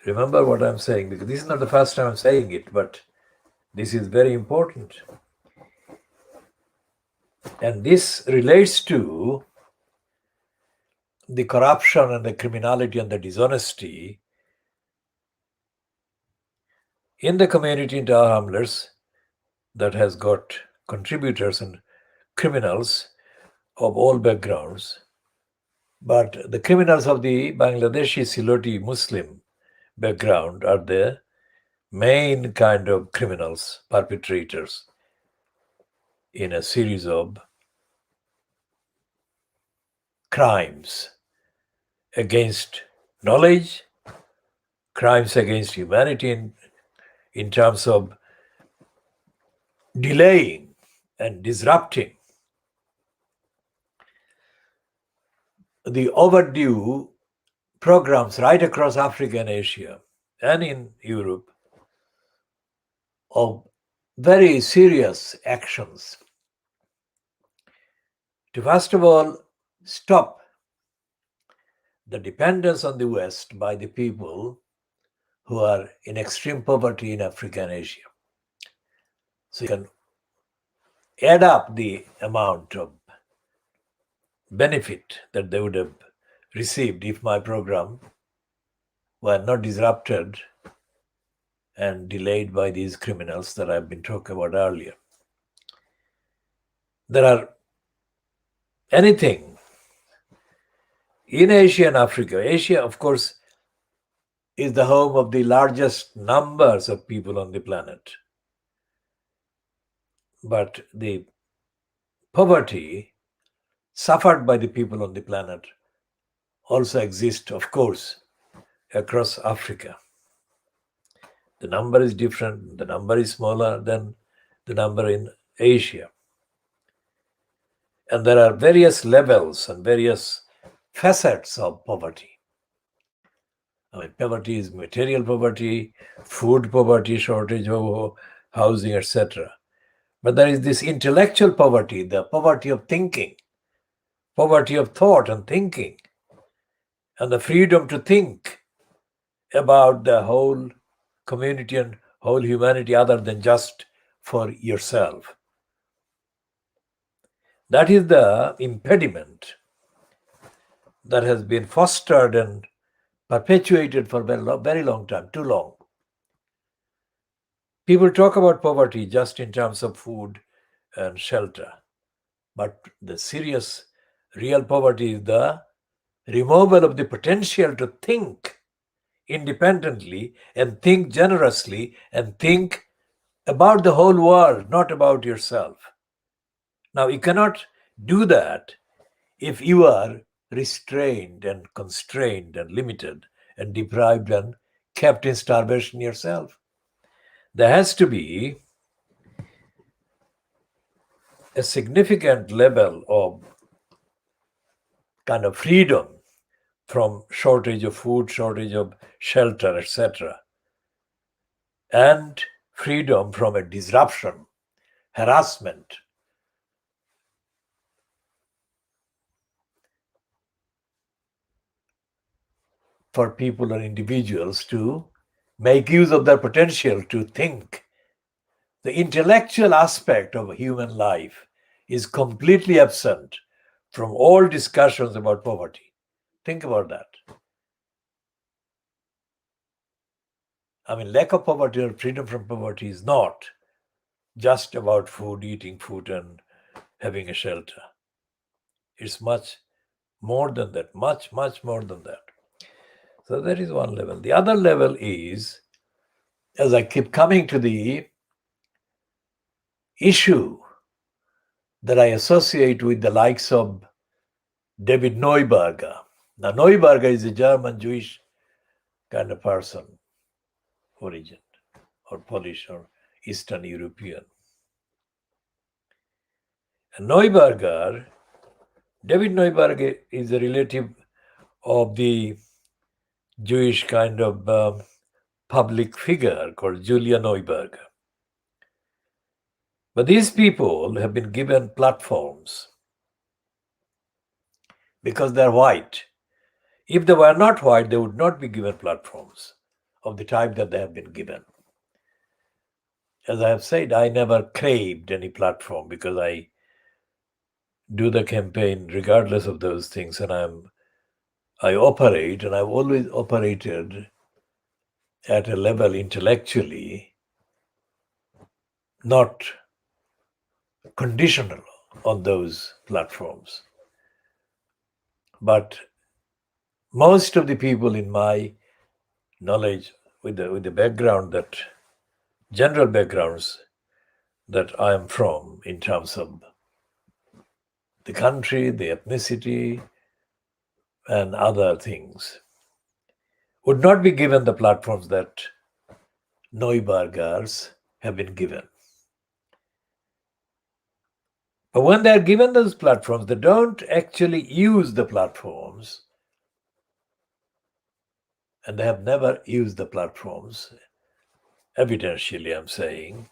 Speaker 1: Remember what I'm saying, because this is not the first time I'm saying it, but this is very important. And this relates to the corruption and the criminality and the dishonesty in the community in Tower Hamlets that has got contributors and criminals of all backgrounds. But the criminals of the Bangladeshi Siloti Muslim background are the main kind of criminals, perpetrators in a series of crimes against knowledge, crimes against humanity in terms of delaying and disrupting the overdue programs right across Africa and Asia and in Europe of very serious actions to, first of all, stop the dependence on the West by the people who are in extreme poverty in Africa and Asia. So you can add up the amount of benefit that they would have received if my program were not disrupted and delayed by these criminals that I've been talking about earlier. There are anything in Asia and Africa. Asia, of course, is the home of the largest numbers of people on the planet. But the poverty suffered by the people on the planet also exists, of course, across Africa. The number is different. The number is smaller than the number in Asia. And there are various levels and various facets of poverty. I mean, poverty is material poverty, food poverty, shortage of housing, etc. But there is this intellectual poverty, the poverty of thinking, poverty of thought and thinking, and the freedom to think about the whole community and whole humanity other than just for yourself. That is the impediment that has been fostered and perpetuated for a very long time, too long. People talk about poverty just in terms of food and shelter. But the serious, real poverty is the removal of the potential to think independently and think generously and think about the whole world, not about yourself. Now, you cannot do that if you are restrained and constrained and limited and deprived and kept in starvation yourself. There has to be a significant level of kind of freedom from shortage of food, shortage of shelter, etc. And freedom from a disruption, harassment. For people or individuals to make use of their potential to think. The intellectual aspect of human life is completely absent from all discussions about poverty. Think about that. I mean, lack of poverty or freedom from poverty is not just about food, eating food, and having a shelter. It's much more than that, much, much more than that. So that is one level. The other level is, as I keep coming to the issue that I associate with the likes of David Neuberger. Now, Neuberger is a German Jewish kind of person, origin, or Polish or Eastern European. And David Neuberger is a relative of the Jewish kind of public figure called Julia Neuberger. But these people have been given platforms because they're white. If they were not white, they would not be given platforms of the type that they have been given. As I have said, I never craved any platform because I do the campaign regardless of those things, and I operate, and I've always operated at a level intellectually, not conditional on those platforms. But most of the people in my knowledge, with the background, that general backgrounds that I am from, in terms of the country, the ethnicity, and other things, would not be given the platforms that Neubergers have been given. But when they are given those platforms, they don't actually use the platforms, and they have never used the platforms, evidentially I'm saying,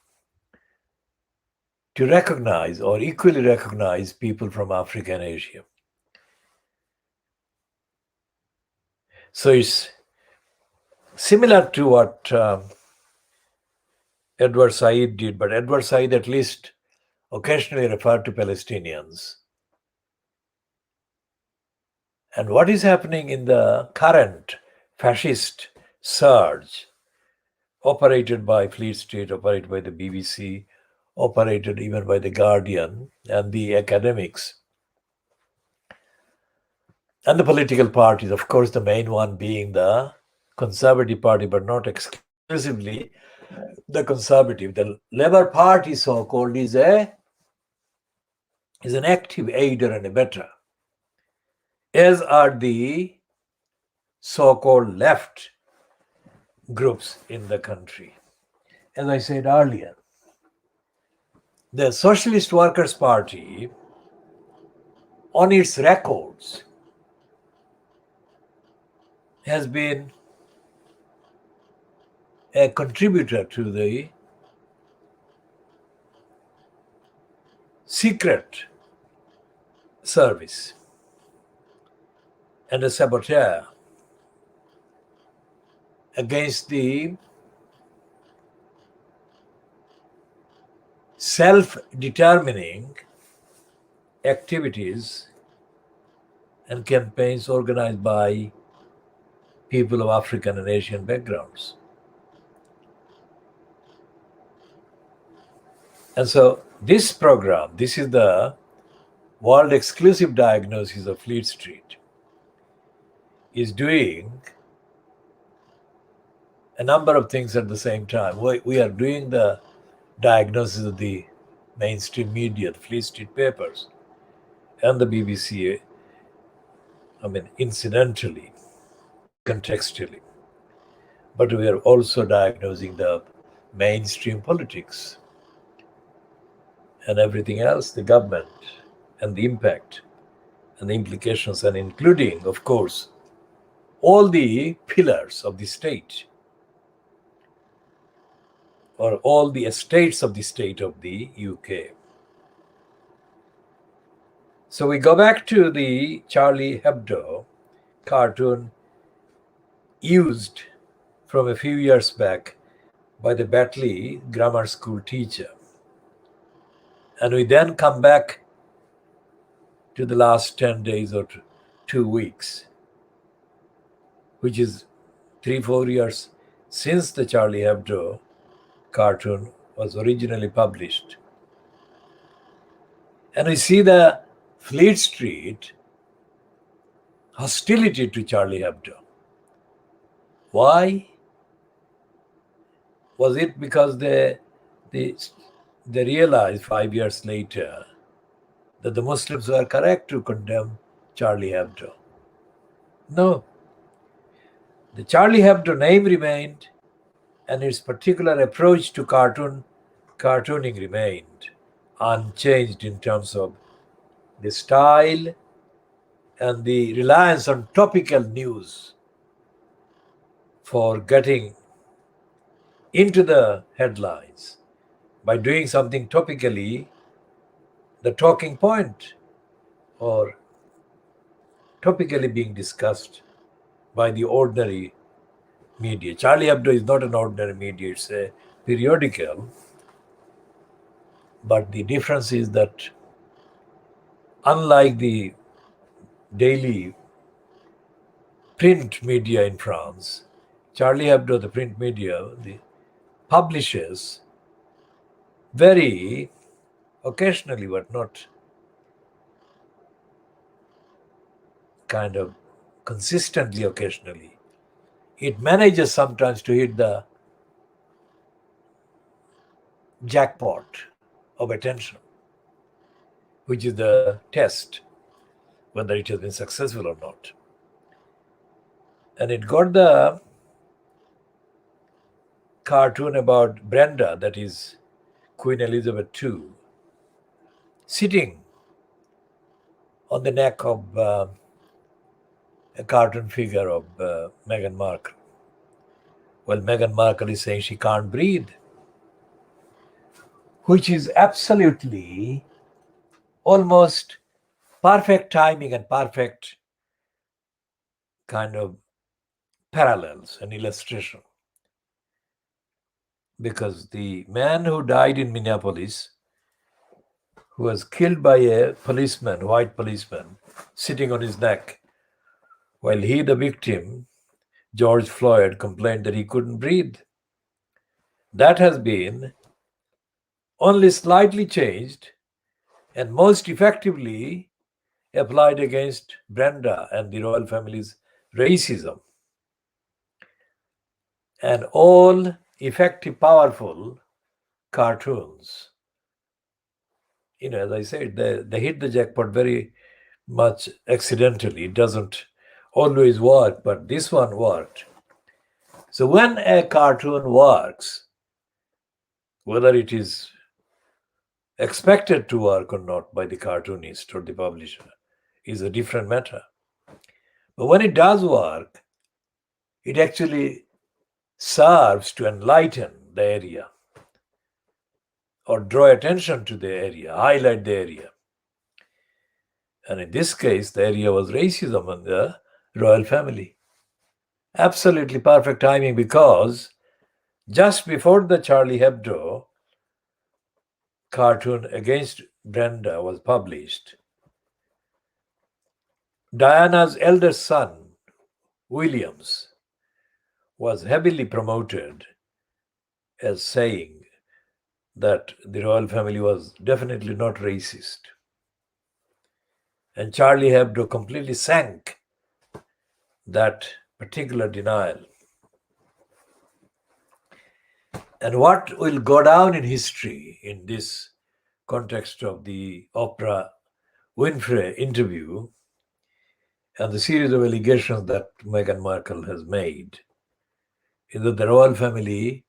Speaker 1: to recognize or equally recognize people from Africa and Asia. So it's similar to what Edward Said did, but Edward Said at least occasionally referred to Palestinians. And what is happening in the current fascist surge, operated by Fleet Street, operated by the BBC, operated even by the Guardian and the academics, and the political parties, of course, the main one being the Conservative Party, but not exclusively the Conservative. The Labour Party, so-called, is an active aider and abetter, as are the so-called left groups in the country. As I said earlier, the Socialist Workers' Party, on its records, has been a contributor to the secret service and a saboteur against the self-determining activities and campaigns organized by people of African and Asian backgrounds. And so this program, this is the world exclusive diagnosis of Fleet Street, is doing a number of things at the same time. We are doing the diagnosis of the mainstream media, the Fleet Street papers, and the BBC, incidentally, contextually. But we are also diagnosing the mainstream politics and everything else, the government, and the impact and the implications, and including, of course, all the pillars of the state, or all the estates of the state of the UK. So we go back to the Charlie Hebdo cartoon used from a few years back by the Batley grammar school teacher. And we then come back to the last 10 days or 2 weeks, which is 3-4 years since the Charlie Hebdo cartoon was originally published. And we see the Fleet Street hostility to Charlie Hebdo. Why? Was it because they realized 5 years later that the Muslims were correct to condemn Charlie Hebdo? No. The Charlie Hebdo name remained, and its particular approach to cartooning remained unchanged in terms of the style and the reliance on topical news for getting into the headlines by doing something topically, the talking point, or topically being discussed by the ordinary media. Charlie Hebdo is not an ordinary media, it's a periodical. But the difference is that unlike the daily print media in France, Charlie Hebdo, the print media, publishes very occasionally, but not kind of consistently occasionally. It manages sometimes to hit the jackpot of attention, which is the test whether it has been successful or not. And it got the cartoon about Brenda, that is Queen Elizabeth II, sitting on the neck of a cartoon figure of Meghan Markle. Well, Meghan Markle is saying she can't breathe, which is absolutely almost perfect timing and perfect kind of parallels and illustration. Because the man who died in Minneapolis, who was killed by a policeman, white policeman, sitting on his neck, while he, the victim, George Floyd, complained that he couldn't breathe. That has been only slightly changed and most effectively applied against Brenda and the royal family's racism. And all effective, powerful cartoons, as I said, they hit the jackpot very much accidentally. It doesn't always work, but this one worked. So when a cartoon works, whether it is expected to work or not by the cartoonist or the publisher is a different matter. But when it does work, it actually serves to enlighten the area or draw attention to the area, highlight the area. And in this case, the area was racism in the royal family. Absolutely perfect timing, because just before the Charlie Hebdo cartoon against Brenda was published, Diana's eldest son, Williams, was heavily promoted as saying that the royal family was definitely not racist. And Charlie Hebdo completely sank that particular denial. And what will go down in history in this context of the Oprah Winfrey interview and the series of allegations that Meghan Markle has made is that the royal family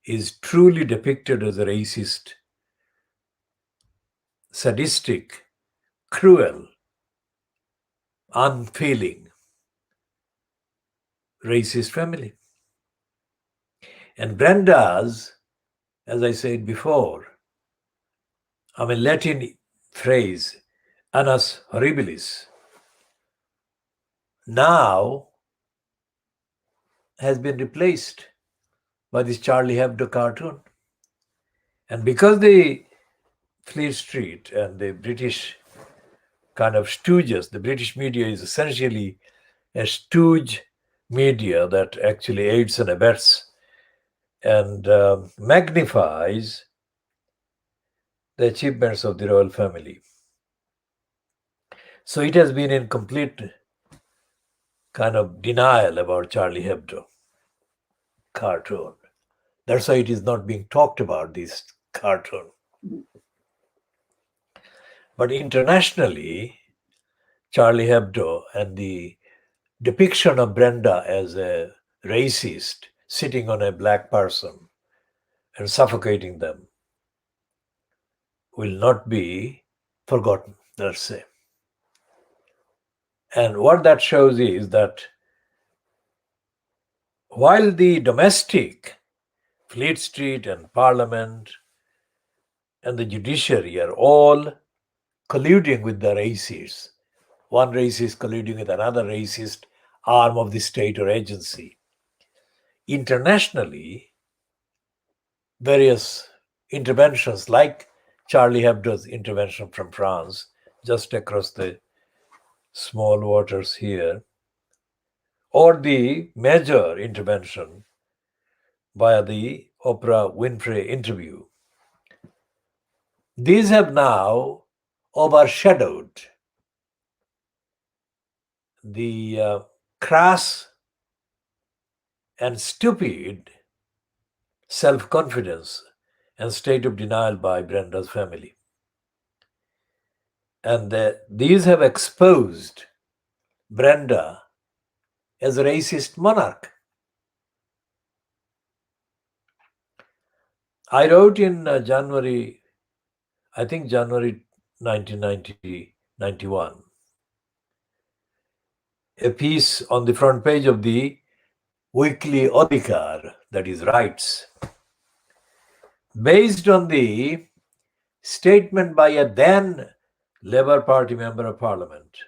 Speaker 1: is truly depicted as a racist, sadistic, cruel, unfeeling, racist family. And Brenda's, as I said before, Latin phrase, annus horribilis, now has been replaced by this Charlie Hebdo cartoon. And because the Fleet Street and the British kind of stooges, the British media is essentially a stooge media that actually aids and abets and magnifies the achievements of the royal family. So it has been in complete kind of denial about Charlie Hebdo cartoon. That's why it is not being talked about, this cartoon. But internationally, Charlie Hebdo and the depiction of Brenda as a racist sitting on a black person and suffocating them will not be forgotten, let's say. And what that shows is that while the domestic Fleet Street and Parliament and the judiciary are all colluding with the racists, one racist colluding with another racist arm of the state or agency, internationally, various interventions like Charlie Hebdo's intervention from France, just across the small waters here, or the major intervention via the Oprah Winfrey interview. These have now overshadowed the crass and stupid self-confidence and state of denial by Brenda's family. And these have exposed Brenda as a racist monarch. I wrote in January 1991, a piece on the front page of the weekly Adhikar, that is Rights, based on the statement by a then Labour Party member of Parliament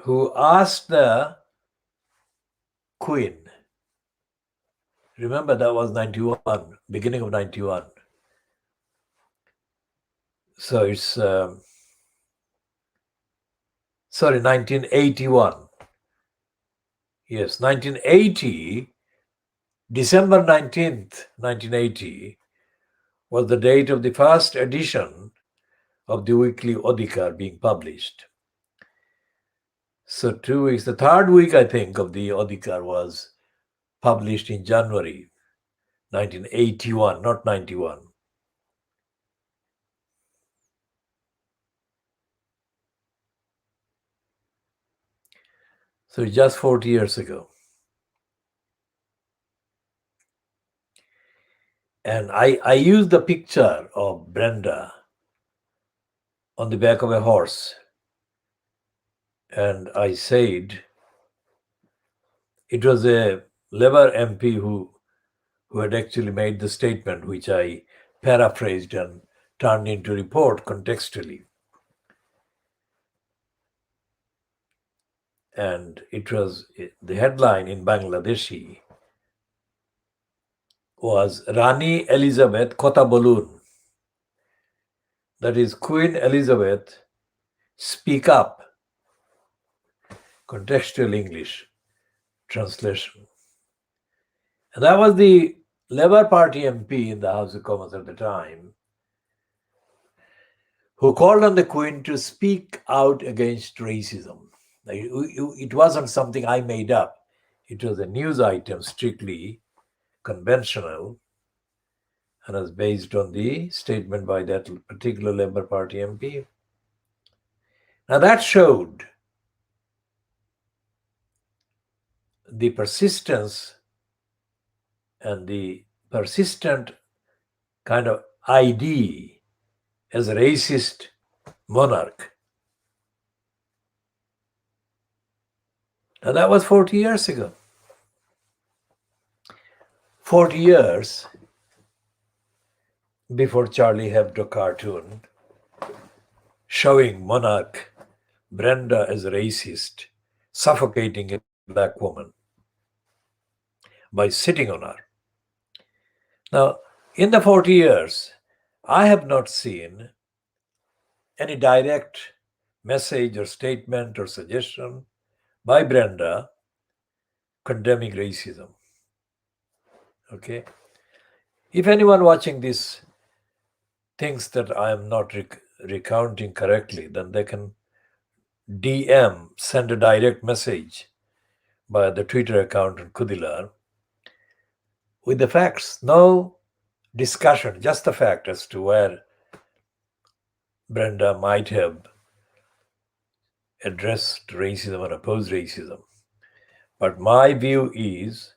Speaker 1: who asked the Queen, remember that was 91, beginning of 91. So it's, 1981. Yes, 1980, December 19th, 1980, was the date of the first edition of the weekly Adhikar being published. So 2 weeks, the third week, I think, of the Adhikar was published in January 1981, not 91. So just 40 years ago. And I used the picture of Brenda on the back of a horse. And I said, it was a Labour MP who had actually made the statement, which I paraphrased and turned into report contextually. And it was, the headline in Bangladeshi was Rani Elizabeth Kotha Bolun. That is, Queen Elizabeth, speak up. Contextual English translation. And that was the Labour Party MP in the House of Commons at the time who called on the Queen to speak out against racism. It wasn't something I made up. It was a news item, strictly conventional, and was based on the statement by that particular Labour Party MP. Now that showed the persistence and the persistent kind of ID as a racist monarch. Now that was 40 years ago. 40 years before Charlie Hebdo cartoon showing monarch Brenda as a racist, suffocating a black woman by sitting on her. Now, in the 40 years, I have not seen any direct message or statement or suggestion by Brenda condemning racism. Okay? If anyone watching this thinks that I am not recounting correctly, then they can DM, send a direct message by the Twitter account of Khoodeelaar with the facts. No discussion, just the fact as to where Brenda might have addressed racism or opposed racism. But my view is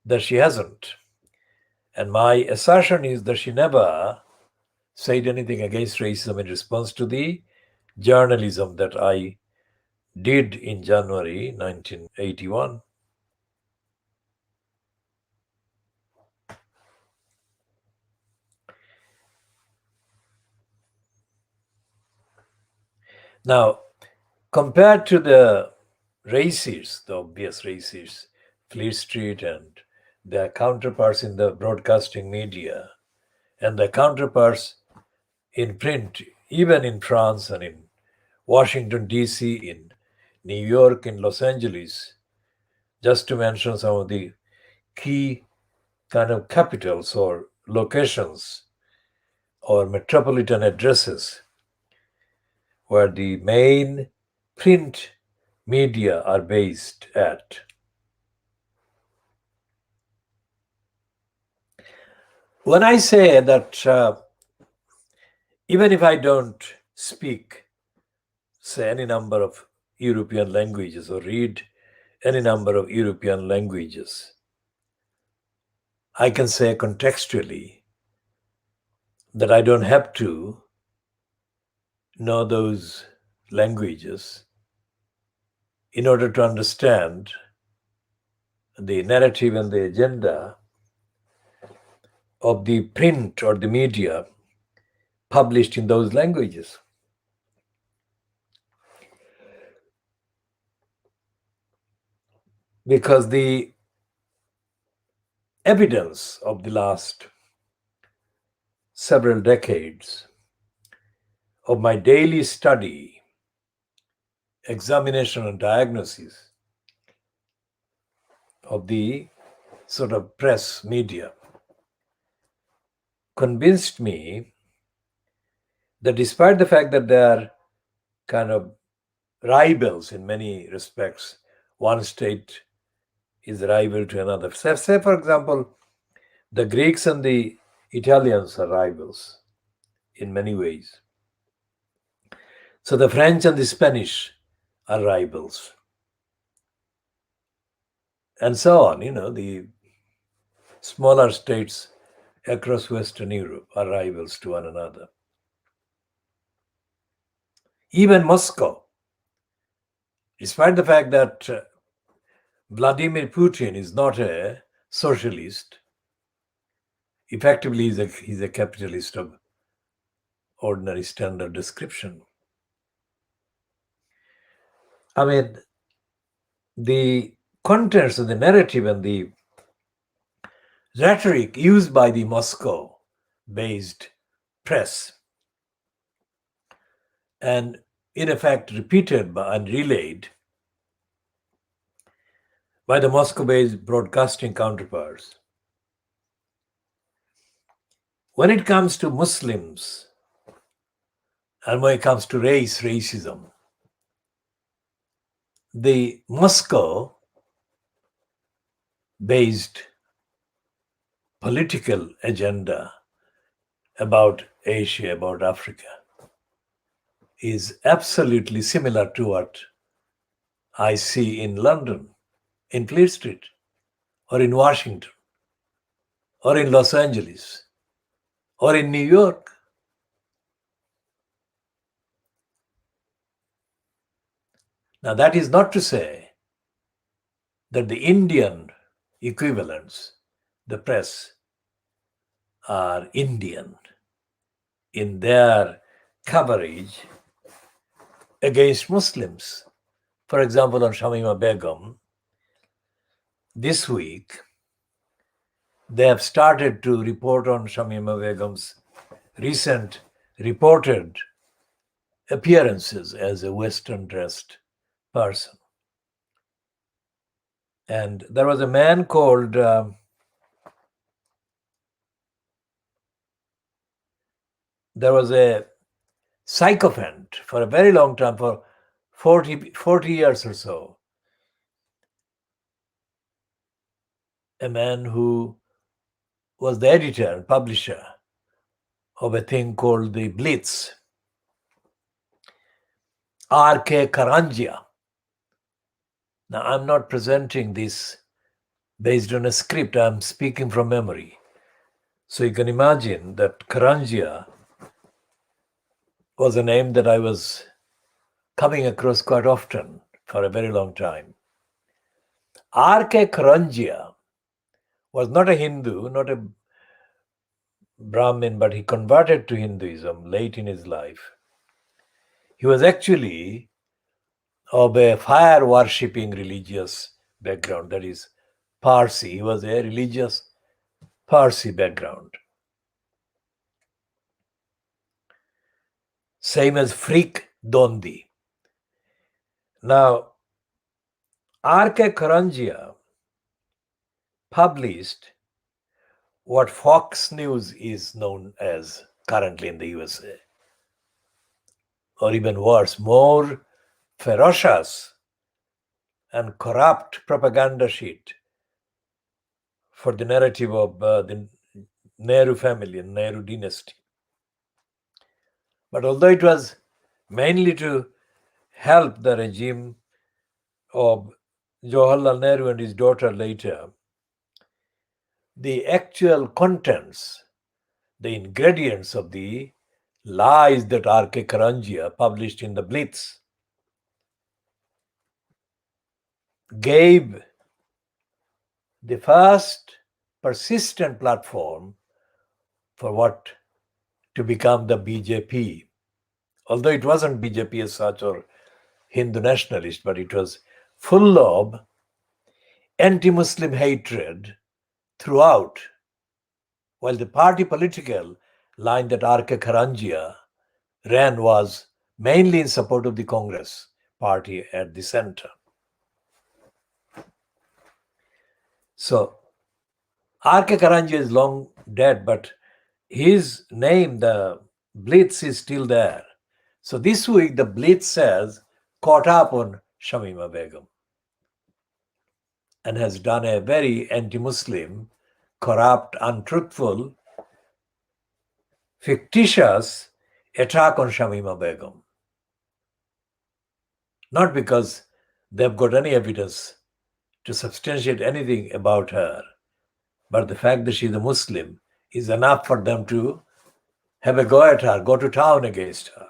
Speaker 1: that she hasn't. And my assertion is that she never said anything against racism in response to the journalism that I did in January 1981. Now, compared to the racists, the obvious racists, Fleet Street and their counterparts in the broadcasting media, and the counterparts in print, even in France and in Washington, D.C., in New York, in Los Angeles, just to mention some of the key kind of capitals or locations or metropolitan addresses where the main print media are based at. When I say that even if I don't speak, say, any number of European languages or read any number of European languages, I can say contextually that I don't have to know those languages in order to understand the narrative and the agenda of the print or the media published in those languages. Because the evidence of the last several decades of my daily study, examination, and diagnosis of the sort of press media convinced me that despite the fact that they are kind of rivals in many respects, one state is rival to another. Say, for example, the Greeks and the Italians are rivals in many ways. So the French and the Spanish are rivals. And so on, the smaller states across Western Europe are rivals to one another. Even Moscow, despite the fact that Vladimir Putin is not a socialist, effectively he's a capitalist of ordinary standard description. I mean, the contents of the narrative and the rhetoric used by the Moscow-based press and in effect repeated and relayed by the Moscow-based broadcasting counterparts. When it comes to Muslims and when it comes to racism, the Moscow-based political agenda about Asia, about Africa, is absolutely similar to what I see in London, in Fleet Street, or in Washington, or in Los Angeles, or in New York. Now, that is not to say that the Indian equivalents, the press, are Indian in their coverage against Muslims. For example, on Shamima Begum, this week, they have started to report on Shamima Begum's recent reported appearances as a Western dressed person. And there was a man called there was a sycophant for a very long time, for 40 years or so. A man who was the editor and publisher of a thing called the Blitz, Rk Karangia. Now, I'm not presenting this based on a script, I'm speaking from memory. So you can imagine that Karangia was a name that I was coming across quite often for a very long time. Rk Karangia was not a Hindu, not a Brahmin, but he converted to Hinduism late in his life. He was actually of a fire worshipping religious background, that is Parsi. He was a religious Parsi background. same as freak dondi. Now, Haque KhoodeelaarTV published what Fox News is known as currently in the USA, or even worse, more ferocious and corrupt propaganda sheet for the narrative of the Nehru family and Nehru dynasty. But although it was mainly to help the regime of Jawaharlal Nehru and his daughter later, the actual contents, the ingredients of the lies that Haque KhoodeelaarTV published in the Blitz gave the first persistent platform for what to become the BJP. Although it wasn't BJP as such or Hindu nationalist, but it was full of anti-Muslim hatred throughout. While the party political line that Haque KhoodeelaarTV ran was mainly in support of the Congress party at the center. So Haque KhoodeelaarTV is long dead, but his name, the Blitz, is still there. So this week, the Blitz says, caught up on Shamima Begum and has done a very anti-Muslim, corrupt, untruthful, fictitious attack on Shamima Begum. Not because they've got any evidence to substantiate anything about her, but the fact that she's a Muslim is enough for them to have a go at her, go to town against her.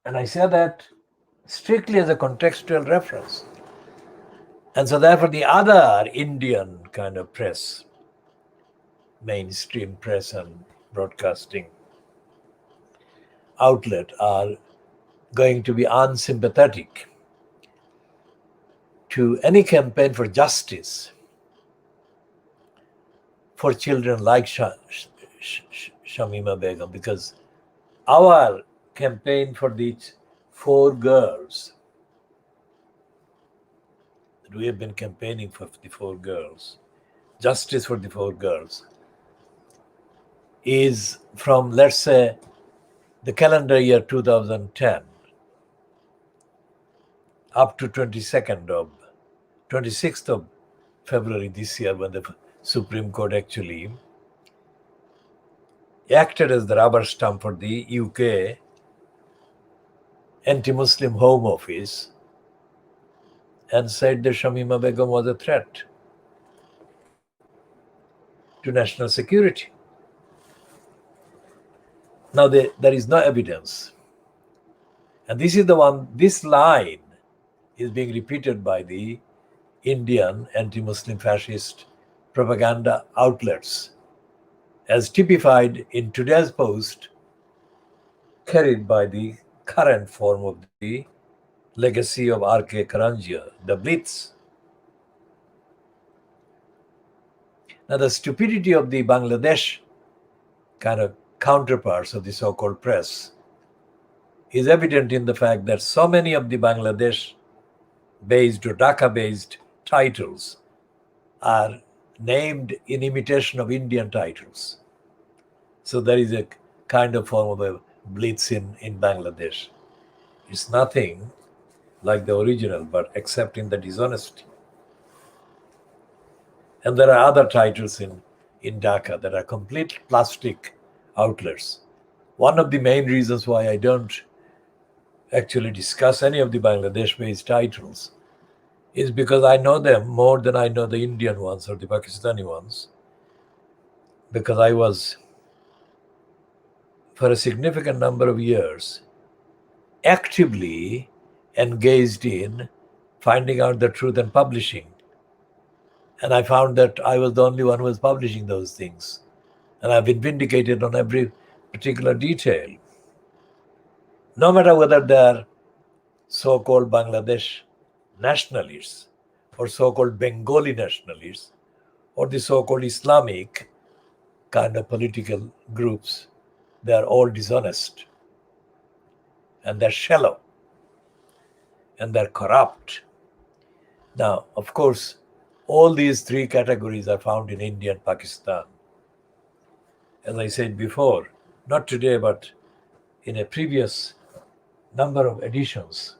Speaker 1: And I say that strictly as a contextual reference. And so therefore the other Indian kind of press, mainstream press and broadcasting outlet are going to be unsympathetic to any campaign for justice for children like Shamima Begum, because our campaign for these 4 girls, that we have been campaigning for the 4 girls, justice for the 4 girls, is from, let's say, the calendar year 2010 up to 26th of February this year, when the Supreme Court actually acted as the rubber stamp for the UK anti-Muslim Home Office and said that Shamima Begum was a threat to national security. Now there is no evidence. And this is the one, this line is being repeated by the Indian anti-Muslim fascist propaganda outlets, as typified in today's post, carried by the current form of the legacy of Haque KhoodeelaarTV, the Blitz. Now the stupidity of the Bangladesh kind of counterparts of the so-called press is evident in the fact that so many of the Bangladesh-based or Dhaka-based titles are named in imitation of Indian titles. So there is a kind of form of a blitz in Bangladesh. It's nothing like the original, but except in the dishonesty. And there are other titles in Dhaka that are complete plastic outlets. One of the main reasons why I don't actually discuss any of the Bangladesh-based titles is because I know them more than I know the Indian ones or the Pakistani ones, because I was, for a significant number of years, actively engaged in finding out the truth and publishing. And I found that I was the only one who was publishing those things. And I've been vindicated on every particular detail. No matter whether they're so-called Bangladesh nationalists or so-called Bengali nationalists or the so-called Islamic kind of political groups they are all dishonest, and they're shallow, and they're corrupt. Now, of course, all these three categories are found in India and Pakistan. As I said before, not today, but in a previous number of editions.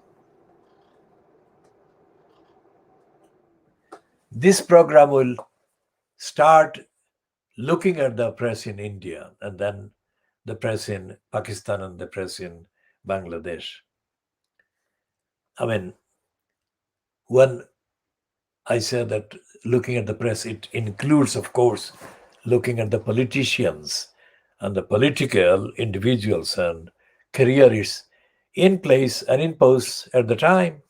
Speaker 1: This program will start looking at the press in India, and then the press in Pakistan, and the press in Bangladesh. I mean, when I say that looking at the press, it includes, of course, looking at the politicians and the political individuals and careerists in place and in posts at the time.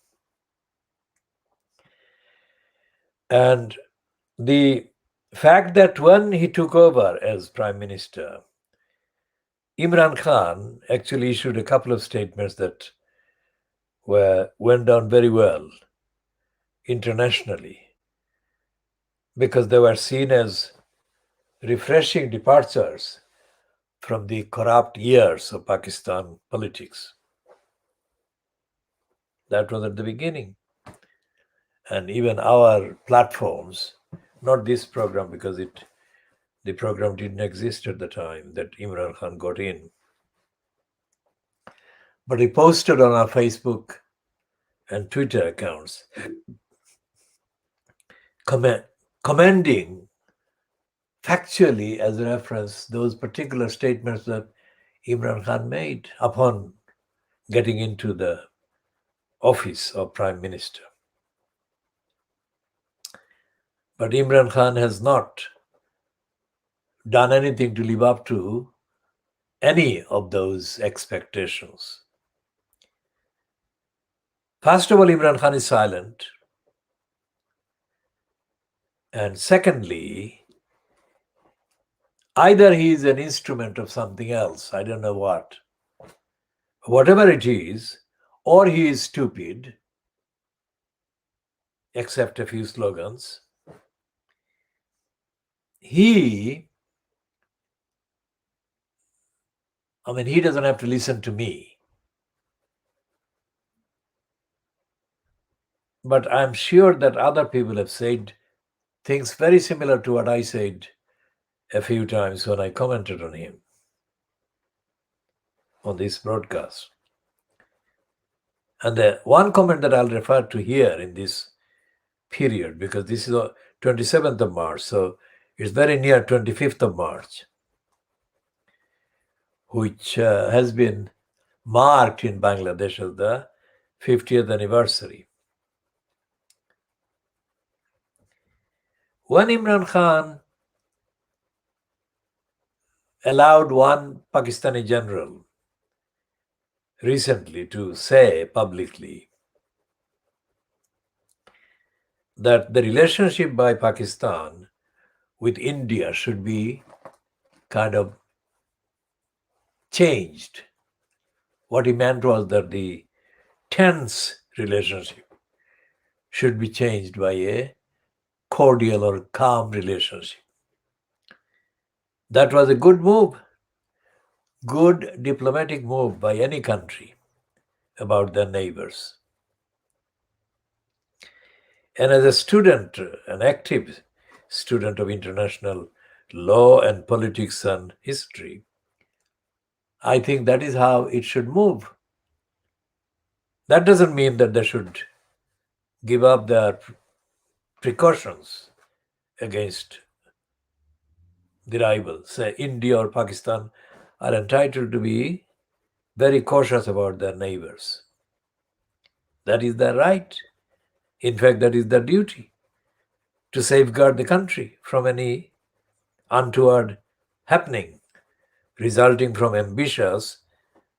Speaker 1: And the fact that when he took over as Prime Minister, Imran Khan actually issued a couple of statements that went down very well internationally, because they were seen as refreshing departures from the corrupt years of Pakistan politics. That was at the beginning. And even our platforms, not this program, because the program didn't exist at the time that Imran Khan got in. But he posted on our Facebook and Twitter accounts commending factually as a reference those particular statements that Imran Khan made upon getting into the office of Prime Minister. But Imran Khan has not done anything to live up to any of those expectations. First of all, Imran Khan is silent. And secondly, either he is an instrument of something else, I don't know what. Whatever it is, or he is stupid, except a few slogans. He doesn't have to listen to me. But I'm sure that other people have said things very similar to what I said a few times when I commented on him on this broadcast. And the one comment that I'll refer to here in this period, because this is 27th of March, so it's very near 25th of March, which has been marked in Bangladesh as the 50th anniversary. When Imran Khan allowed one Pakistani general recently to say publicly that the relationship by Pakistan with India should be kind of changed. What he meant was that the tense relationship should be changed by a cordial or calm relationship. That was a good move, good diplomatic move by any country about their neighbors. And as a student, an active student of international law and politics and history, I think that is how it should move. That doesn't mean that they should give up their precautions against the rivals. Say India or Pakistan are entitled to be very cautious about their neighbors. That is their right. In fact, that is their duty, to safeguard the country from any untoward happening resulting from ambitious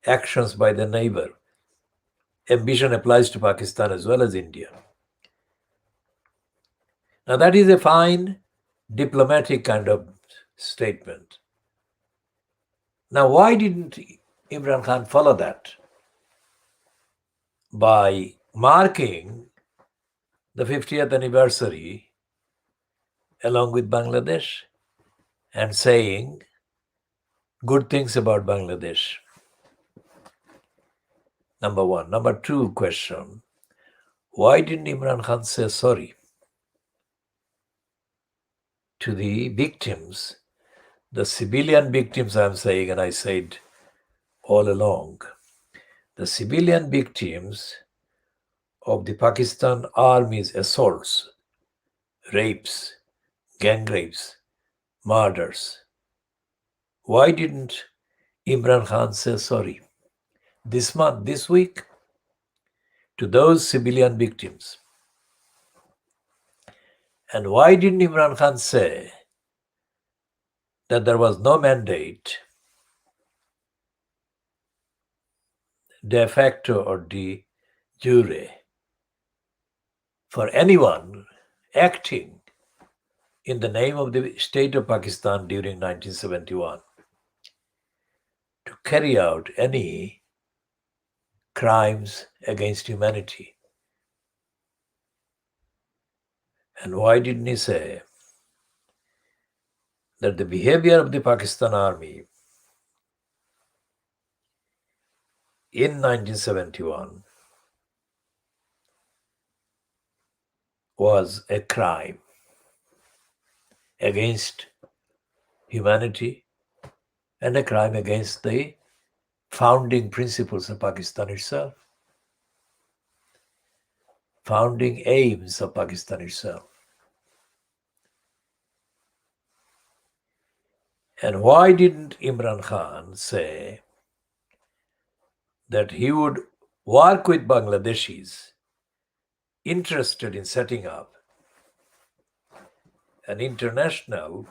Speaker 1: actions by the neighbor. Ambition applies to Pakistan as well as India. Now, that is a fine diplomatic kind of statement. Now, why didn't Imran Khan follow that by marking the 50th anniversary along with Bangladesh and saying good things about Bangladesh. Number one. Number two question. Why didn't Imran Khan say sorry to the victims, the civilian victims I'm saying, and I said all along, the civilian victims of the Pakistan Army's assaults, rapes, gang rapes, murders. Why didn't Imran Khan say sorry this month, this week, to those civilian victims? And why didn't Imran Khan say that there was no mandate, de facto or de jure, for anyone acting in the name of the state of Pakistan during 1971 to carry out any crimes against humanity? And why didn't he say that the behavior of the Pakistan Army in 1971 was a crime against humanity and a crime against the founding principles of Pakistan itself, founding aims of Pakistan itself? And why didn't Imran Khan say that he would work with Bangladeshis interested in setting up an international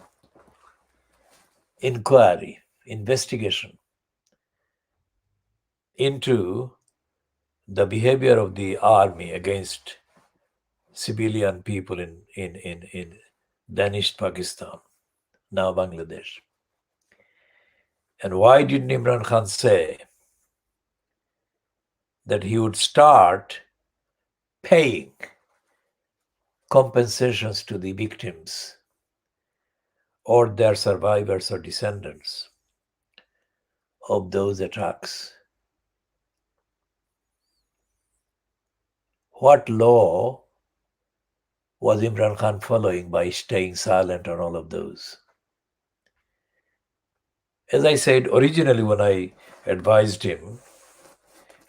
Speaker 1: inquiry, investigation into the behavior of the army against civilian people in Danish Pakistan, now Bangladesh? And why didn't Imran Khan say that he would start paying compensations to the victims or their survivors or descendants of those attacks? What law was Imran Khan following by staying silent on all of those? As I said originally when I advised him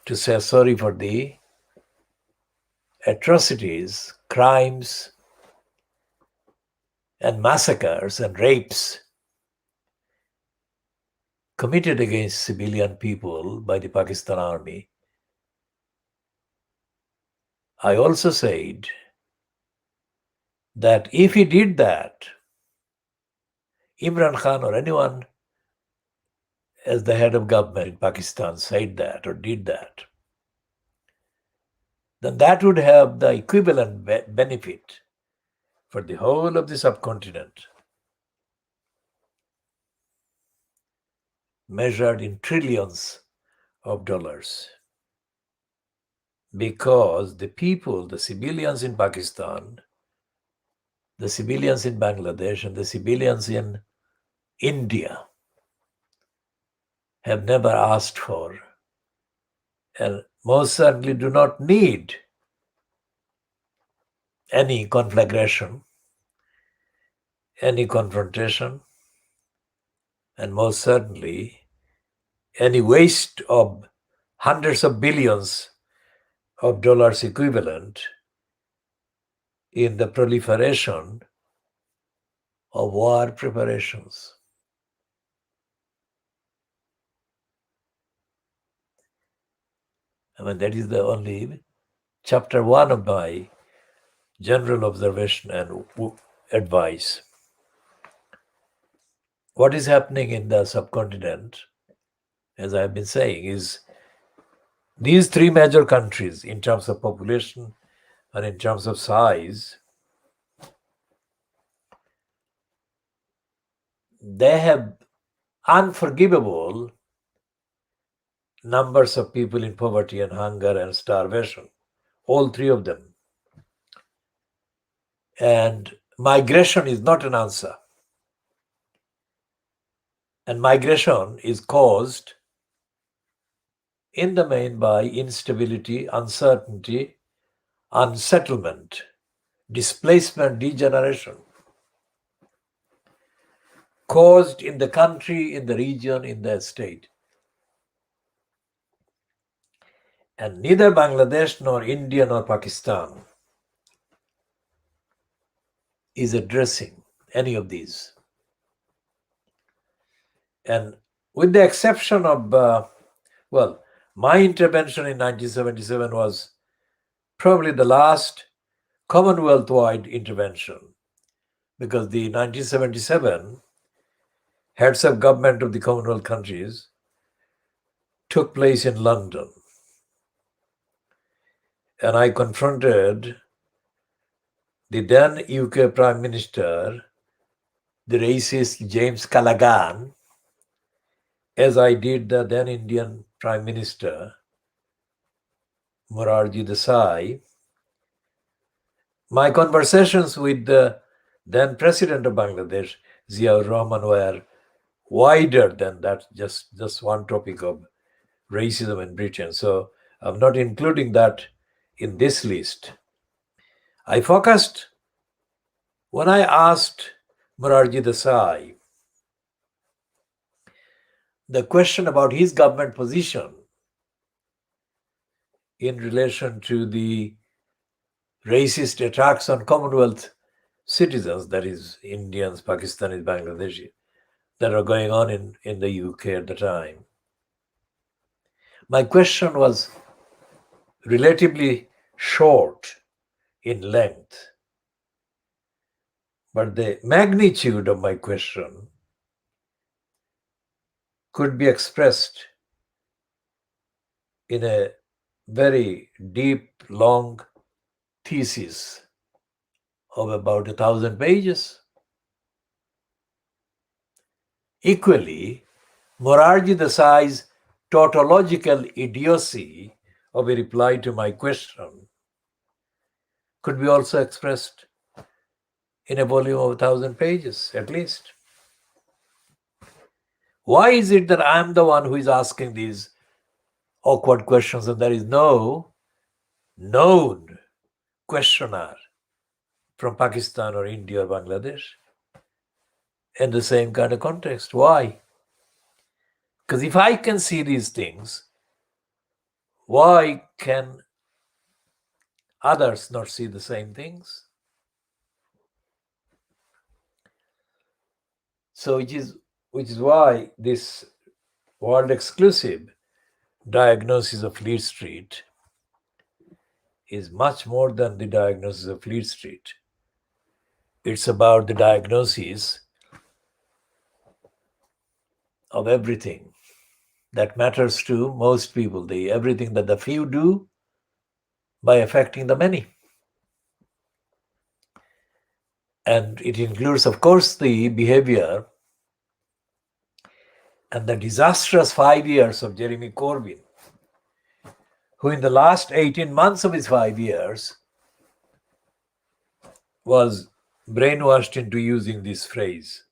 Speaker 1: to say sorry for the atrocities, crimes, and massacres and rapes committed against civilian people by the Pakistan Army, I also said that if he did that, Imran Khan or anyone as the head of government in Pakistan said that or did that, then that would have the equivalent benefit for the whole of the subcontinent, measured in trillions of dollars. Because the people, the civilians in Pakistan, the civilians in Bangladesh, and the civilians in India have never asked for and most certainly do not need any conflagration, any confrontation, and most certainly any waste of hundreds of billions of dollars equivalent in the proliferation of war preparations. I mean, that is the only chapter 1 of my general observation and advice. What is happening in the subcontinent, as I have been saying, is these three major countries, in terms of population and in terms of size, they have unforgivable numbers of people in poverty and hunger and starvation, all three of them. And migration is not an answer. And migration is caused in the main by instability, uncertainty, unsettlement, displacement, degeneration, caused in the country, in the region, in the state. And neither Bangladesh nor India nor Pakistan is addressing any of these. And with the exception of, my intervention in 1977 was probably the last Commonwealth-wide intervention, because the 1977 heads of government of the Commonwealth countries took place in London. And I confronted the then UK Prime Minister, the racist James Callaghan, as I did the then Indian Prime Minister, Morarji Desai. My conversations with the then President of Bangladesh, Ziaur Rahman, were wider than that, just one topic of racism in Britain. So I'm not including that in this list. I focused when I asked Morarji Desai the question about his government position in relation to the racist attacks on Commonwealth citizens, that is Indians, Pakistanis, Bangladeshi, that are going on in the UK at the time. My question was relatively short in length, but the magnitude of my question could be expressed in a very deep, long thesis of about 1,000 pages. Equally, Morarji Desai's tautological idiocy of a reply to my question could be also expressed in a volume of 1,000 pages, at least. Why is it that I'm the one who is asking these awkward questions and there is no known questioner from Pakistan or India or Bangladesh in the same kind of context? Why? Because if I can see these things, why can others not see the same things? So which is why this world exclusive diagnosis of Fleet Street is much more than the diagnosis of Fleet Street. It's about the diagnosis of everything that matters to most people, everything that the few do by affecting the many. And it includes, of course, the behavior and the disastrous 5 years of Jeremy Corbyn, who in the last 18 months of his 5 years was brainwashed into using this phrase,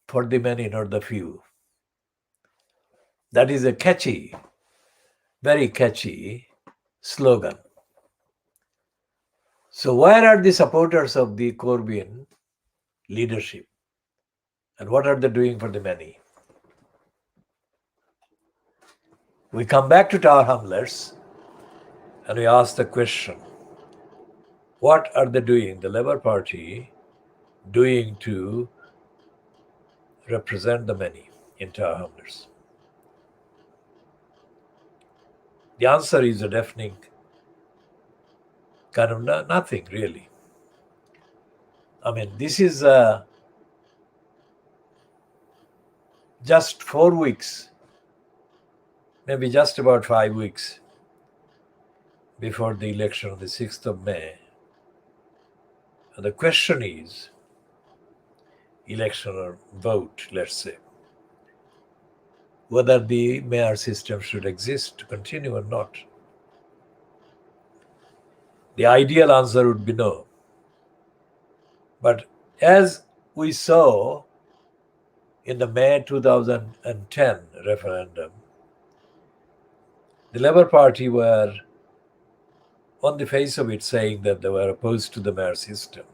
Speaker 1: for the many, not the few. That is a catchy, very catchy slogan. So where are the supporters of the Corbyn leadership? And what are they doing for the many? We come back to Tower Hamlets and we ask the question, what are they doing, the Labour Party, doing to represent the many in Tower Hamlets? The answer is a deafening kind of nothing, really. I mean, this is just 4 weeks, maybe just about 5 weeks before the election on the 6th of May. And the question is, election or vote, let's say, whether the mayor system should exist to continue or not. The ideal answer would be no. But as we saw in the May 2010 referendum, the Labour Party were on the face of it saying that they were opposed to the mayor system.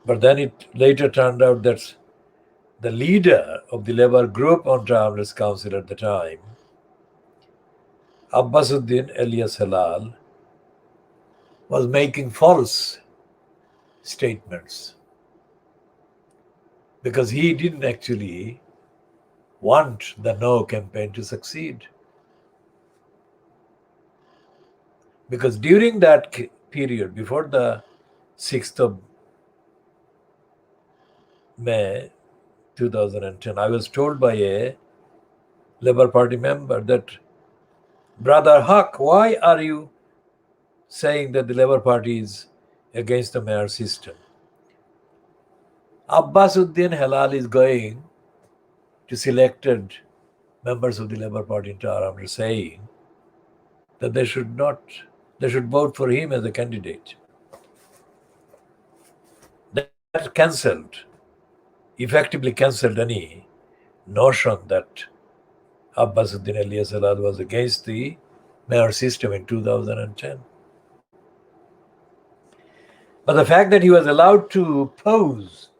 Speaker 1: But then it later turned out that the leader of the Labour group on Travelers Council at the time, Abbasuddin alias Halal, was making false statements because he didn't actually want the no campaign to succeed. Because during that period, before the 6th of May 2010, I was told by a Labour Party member that, Brother Haque, why are you saying that the Labour Party is against the mayor system? Abbasuddin Halal is going to selected members of the Labour Party in Tehran saying that they should vote for him as a candidate. That effectively cancelled any notion that Abbasuddin alias Halal was against the mayor system in 2010. But the fact that he was allowed to pose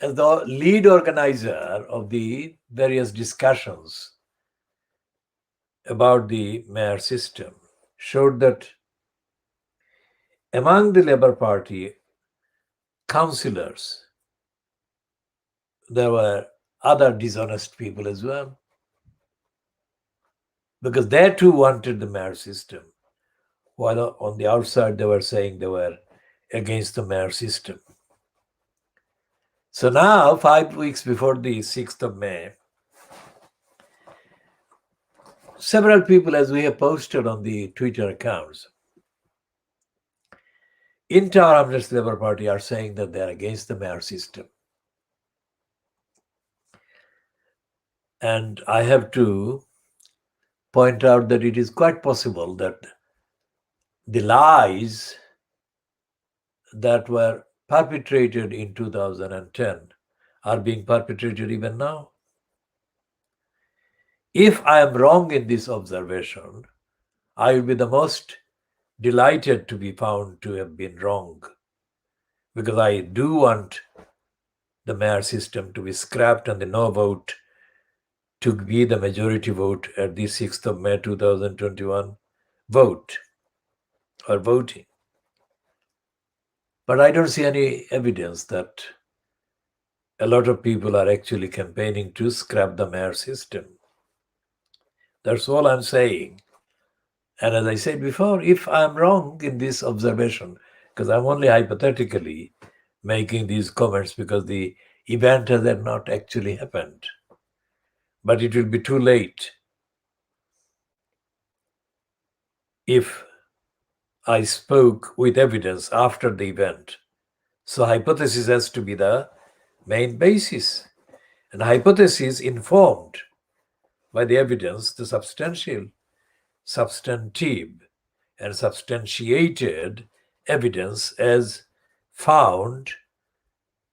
Speaker 1: as the lead organizer of the various discussions about the mayor system showed that among the Labour Party councillors, there were other dishonest people as well, because they too wanted the mayor system, while on the outside they were saying they were against the mayor system. So now, 5 weeks before the 6th of May, several people, as we have posted on the Twitter accounts, in Tehran Labour Party are saying that they are against the mayor system. And I have to point out that it is quite possible that the lies that were perpetrated in 2010 are being perpetrated even now. If I am wrong in this observation, I will be the most delighted to be found to have been wrong, because I do want the mayor system to be scrapped and the no vote to be the majority vote at the 6th of May 2021 vote or voting. But I don't see any evidence that a lot of people are actually campaigning to scrap the mayor system. That's all I'm saying. And as I said before, if I'm wrong in this observation, because I'm only hypothetically making these comments because the event has not actually happened, but it will be too late if I spoke with evidence after the event. So hypothesis has to be the main basis. And hypothesis informed by the evidence, the substantive, and substantiated evidence as found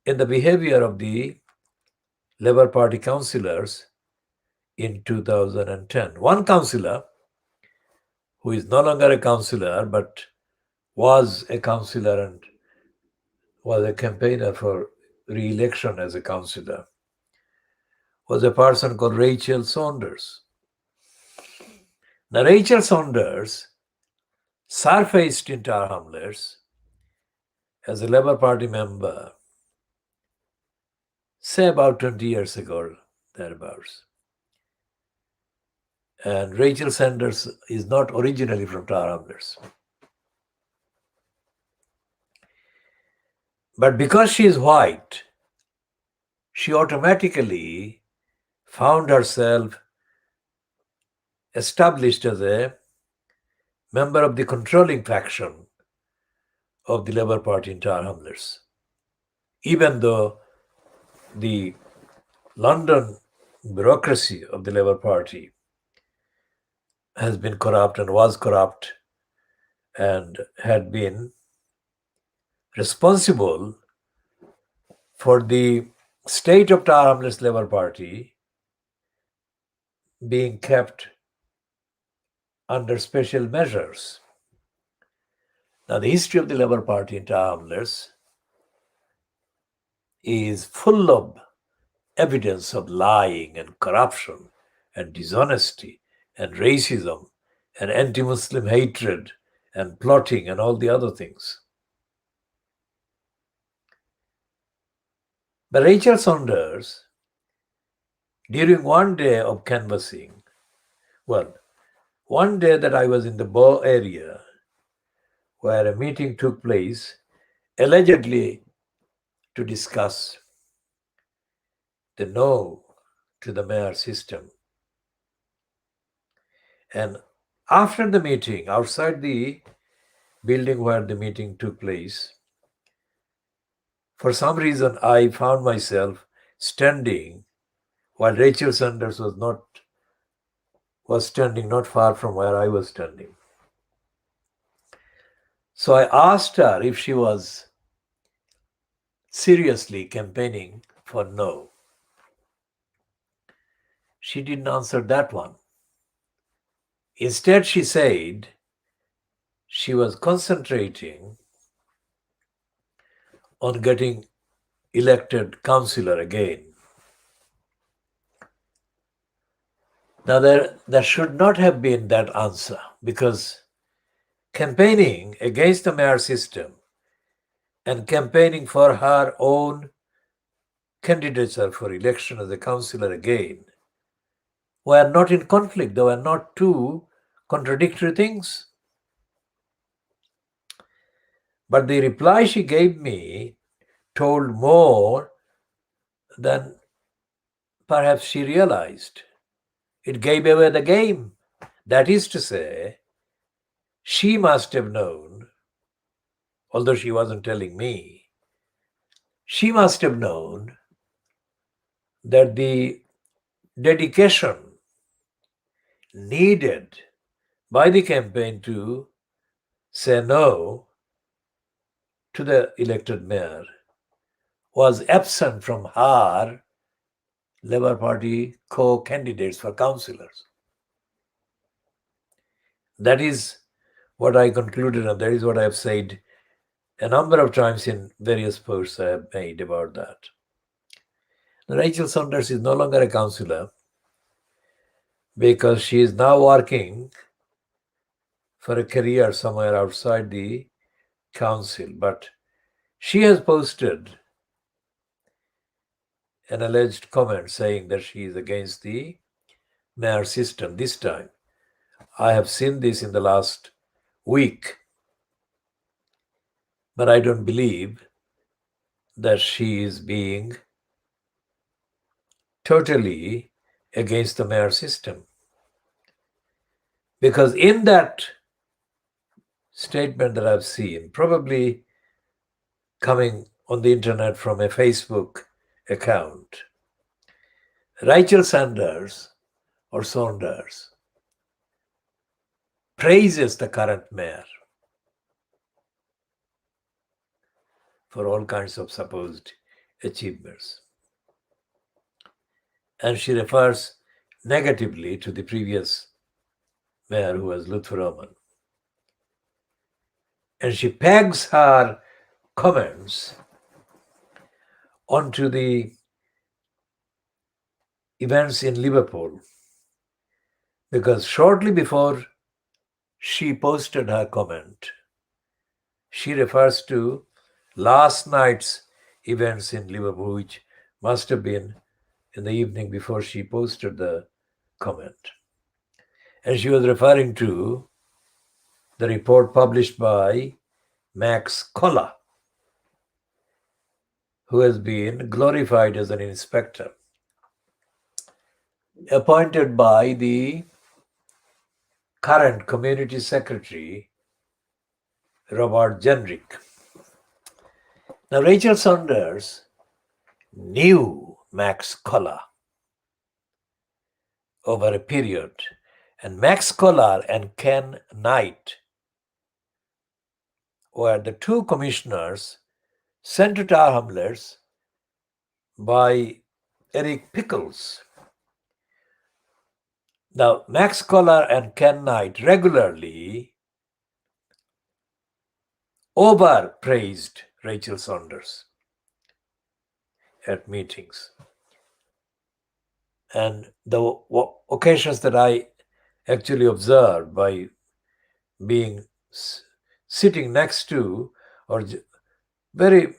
Speaker 1: in the behavior of the Labour Party councillors in 2010. One councillor, who is no longer a councillor but was a councillor and was a campaigner for re-election as a councillor, was a person called Rachel Saunders. Now, Rachel Saunders surfaced in Tower Hamlets as a Labour Party member, say about 20 years ago, thereabouts. And Rachel Saunders is not originally from Tower Hamlets. But because she is white, she automatically found herself established as a member of the controlling faction of the Labour Party in Tower Hamlets, even though the London bureaucracy of the Labour Party has been corrupt and was corrupt and had been responsible for the state of Tar Hamlets Labour Party being kept under special measures. Now, the history of the Labour Party in Tar Hamlets is full of evidence of lying and corruption and dishonesty and racism and anti-Muslim hatred and plotting and all the other things. But Rachel Saunders, during one day of canvassing, one day that I was in the Bow area where a meeting took place, allegedly to discuss the no to the mayor system. And after the meeting, outside the building where the meeting took place, for some reason I found myself standing while Rachel Saunders was standing not far from where I was standing. So I asked her if she was seriously campaigning for no. She didn't answer that one. Instead, she said she was concentrating on getting elected councillor again. Now, there should not have been that answer, because campaigning against the mayor system and campaigning for her own candidature for election as a councillor again were not in conflict. They were not two contradictory things. But the reply she gave me told more than perhaps she realized. It gave away the game. That is to say, she must have known, although she wasn't telling me, she must have known that the dedication needed by the campaign to say no to the elected mayor was absent from her Labour Party co-candidates for councillors. That is what I concluded, and that is what I have said a number of times in various posts I have made about that. Rachel Saunders is no longer a councillor because she is now working for a career somewhere outside the council. But she has posted an alleged comment saying that she is against the mayor system this time. I have seen this in the last week, but I don't believe that she is being totally against the mayor system. Because in that statement that I've seen, probably coming on the internet from a Facebook account, Rachel Saunders praises the current mayor for all kinds of supposed achievements. And she refers negatively to the previous mayor, who was Lutfur Rahman. And she pegs her comments onto the events in Liverpool, because shortly before she posted her comment, she refers to last night's events in Liverpool, which must have been in the evening before she posted the comment. And she was referring to the report published by Max Koller, who has been glorified as an inspector, appointed by the current community secretary, Robert Jenrick. Now, Rachel Saunders knew Max Koller over a period, and Max Koller and Ken Knight were the two commissioners sent to Tower Hamlets by Eric Pickles. Now, Max Collar and Ken Knight regularly overpraised Rachel Saunders at meetings. And the occasions that I actually observed by being sitting next to or very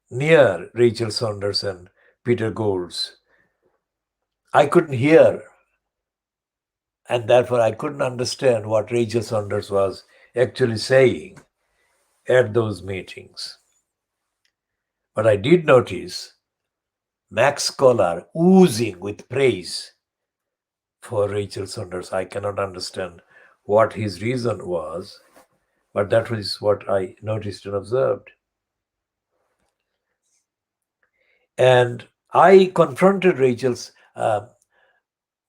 Speaker 1: near Rachel Saunders and Peter Goulds, I couldn't hear, and therefore I couldn't understand what Rachel Saunders was actually saying at those meetings. But I did notice Max Collar oozing with praise for Rachel Saunders. I cannot understand what his reason was, but that was what I noticed and observed. And I confronted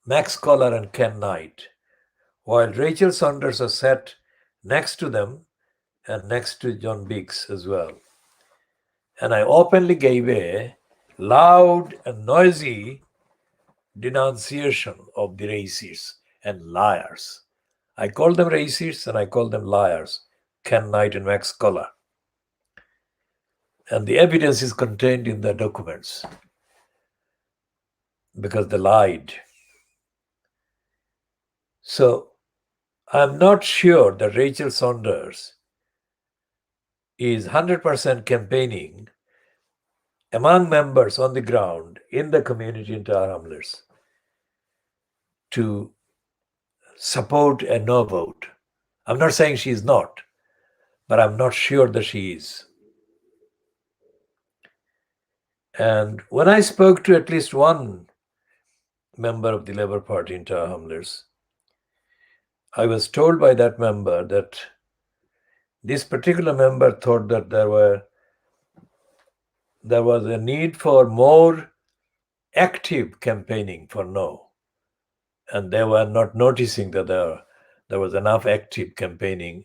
Speaker 1: Max Collar and Ken Knight, while Rachel Saunders was sat next to them and next to John Biggs as well. And I openly gave a loud and noisy denunciation of the racists and liars. I called them racists and I called them liars, Ken Knight and Max Collar. And the evidence is contained in the documents because they lied. So I'm not sure that Rachel Saunders is 100% campaigning among members on the ground in the community in Tower Hamlets to support a no vote. I'm not saying she is not, but I'm not sure that she is. And when I spoke to at least one member of the Labour Party in Tower Hamlets, I was told by that member that this particular member thought that there was a need for more active campaigning for no. And they were not noticing that there was enough active campaigning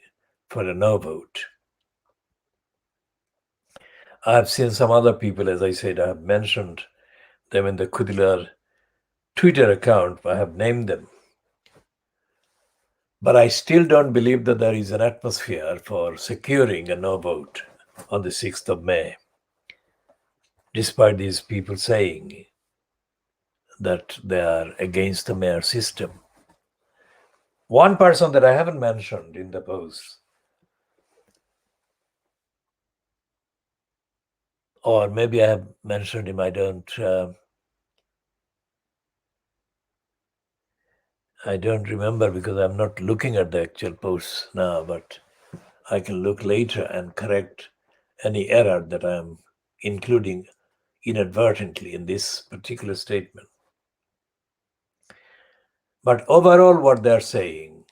Speaker 1: for a no vote. I have seen some other people, as I said, I have mentioned them in the Khoodeelaar Twitter account. I have named them. But I still don't believe that there is an atmosphere for securing a no vote on the 6th of May, despite these people saying that they are against the mayor system. One person that I haven't mentioned in the post, or maybe I have mentioned him, I don't remember because I'm not looking at the actual posts now, but I can look later and correct any error that I'm including inadvertently in this particular statement. But overall, what they're saying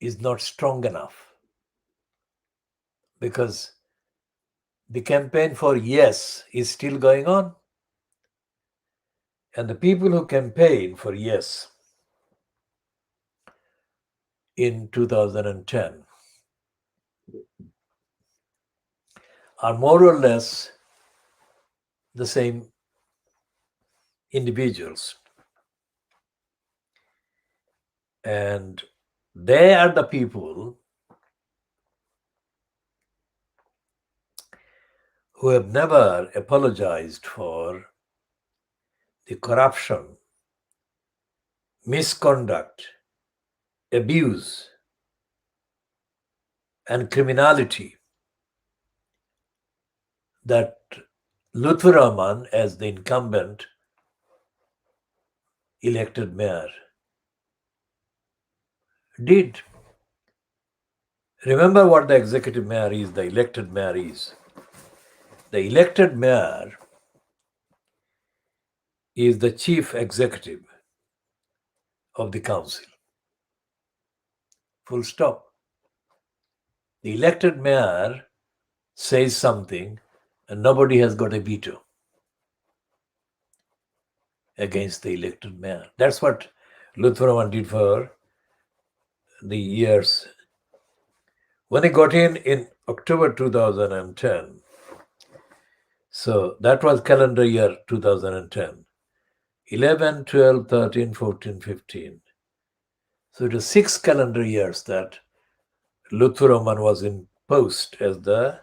Speaker 1: is not strong enough, because the campaign for yes is still going on. And the people who campaign for yes in 2010 are more or less the same individuals. And they are the people who have never apologized for the corruption, misconduct, abuse, and criminality that Lutfur Rahman, as the incumbent elected mayor, did. Remember what the executive mayor is, the elected mayor is. The elected mayor is the chief executive of the council. Full stop. The elected mayor says something and nobody has got a veto against the elected mayor. That's what Lutfur Rahman did for the years When he got in October 2010, so that was calendar year 2010, 11, 12, 13, 14, 15. So it was 6 calendar years that Lutfur Rahman was in post as the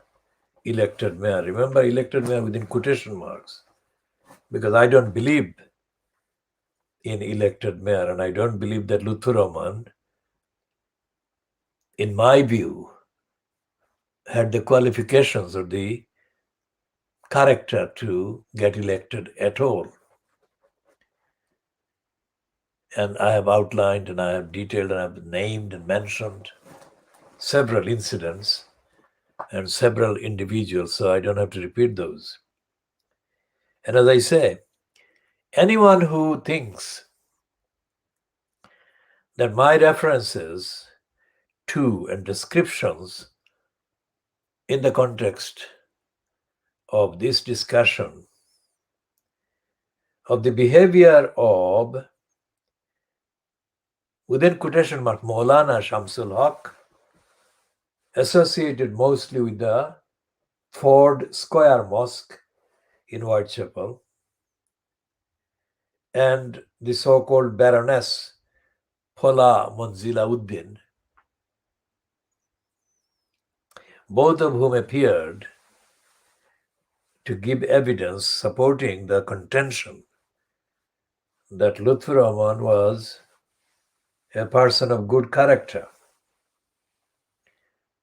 Speaker 1: elected mayor. Remember, elected mayor within quotation marks, because I don't believe in elected mayor, and I don't believe that Lutfur Rahman, in my view, had the qualifications or the character to get elected at all. And I have outlined and I have detailed and I have named and mentioned several incidents and several individuals, so I don't have to repeat those. And as I say, anyone who thinks that my references to and descriptions in the context of this discussion of the behavior of, within quotation mark, Maulana Shamsul Haq, associated mostly with the Ford Square Mosque in Whitechapel, and the so-called Baroness Pola Munzila Uddin, both of whom appeared to give evidence supporting the contention that Lutfur Rahman was a person of good character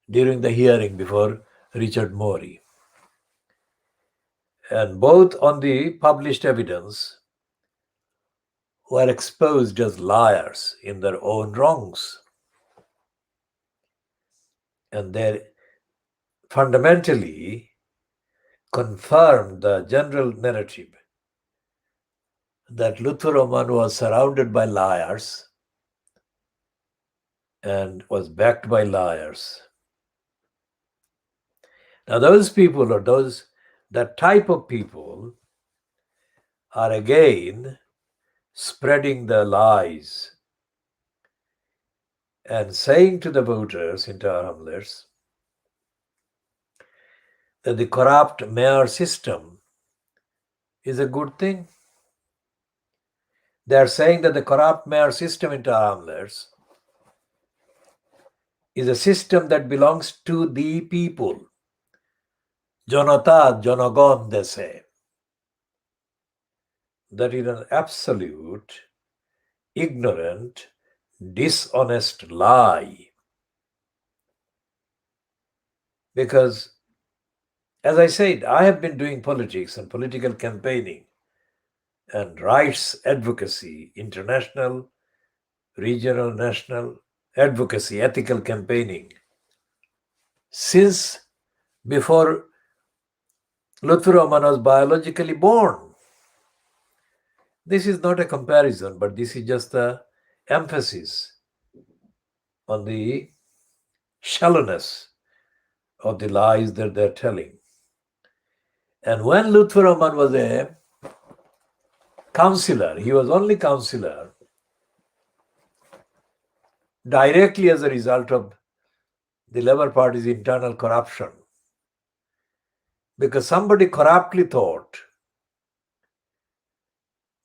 Speaker 1: during the hearing before Richard Morey. And both on the published evidence were exposed as liars in their own wrongs. And they fundamentally confirmed the general narrative that Lutfur Rahman was surrounded by liars and was backed by liars. Now those people, or that type of people, are again spreading the lies and saying to the voters in Tower Hamlets that the corrupt mayor system is a good thing. They are saying that the corrupt mayor system in Tower Hamlets is a system that belongs to the people. Janata, Janagon, they say. That is an absolute, ignorant, dishonest lie. Because, as I said, I have been doing politics and political campaigning and rights advocacy, international, regional, national advocacy, ethical campaigning, since before Lutfur Rahman was biologically born. This is not a comparison, but this is just the emphasis on the shallowness of the lies that they're telling. And when Lutfur Rahman was a councillor, he was only councillor directly as a result of the Labour Party's internal corruption. Because somebody corruptly thought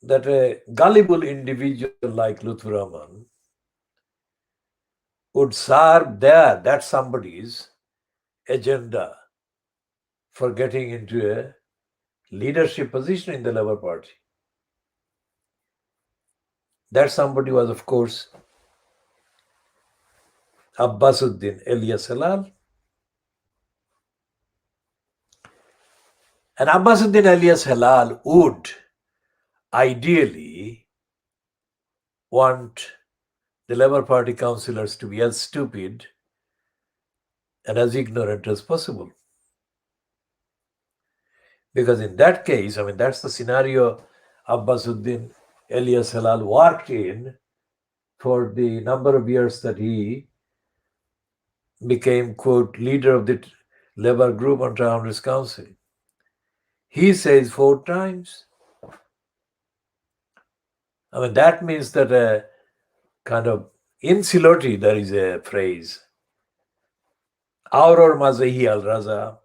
Speaker 1: that a gullible individual like Lutfur Rahman would serve that somebody's agenda for getting into a leadership position in the Labour Party. That somebody was, of course, Abbasuddin alias Halal. And Abbasuddin alias Halal would ideally want the Labour Party councillors to be as stupid and as ignorant as possible. Because in that case, that's the scenario Abbasuddin alias Halal worked in for the number of years that he became, quote, leader of the Labour group on Townless Council. He says 4 times. That means that a kind of in Siloti, there is a phrase, Auror Mazahi al Raza.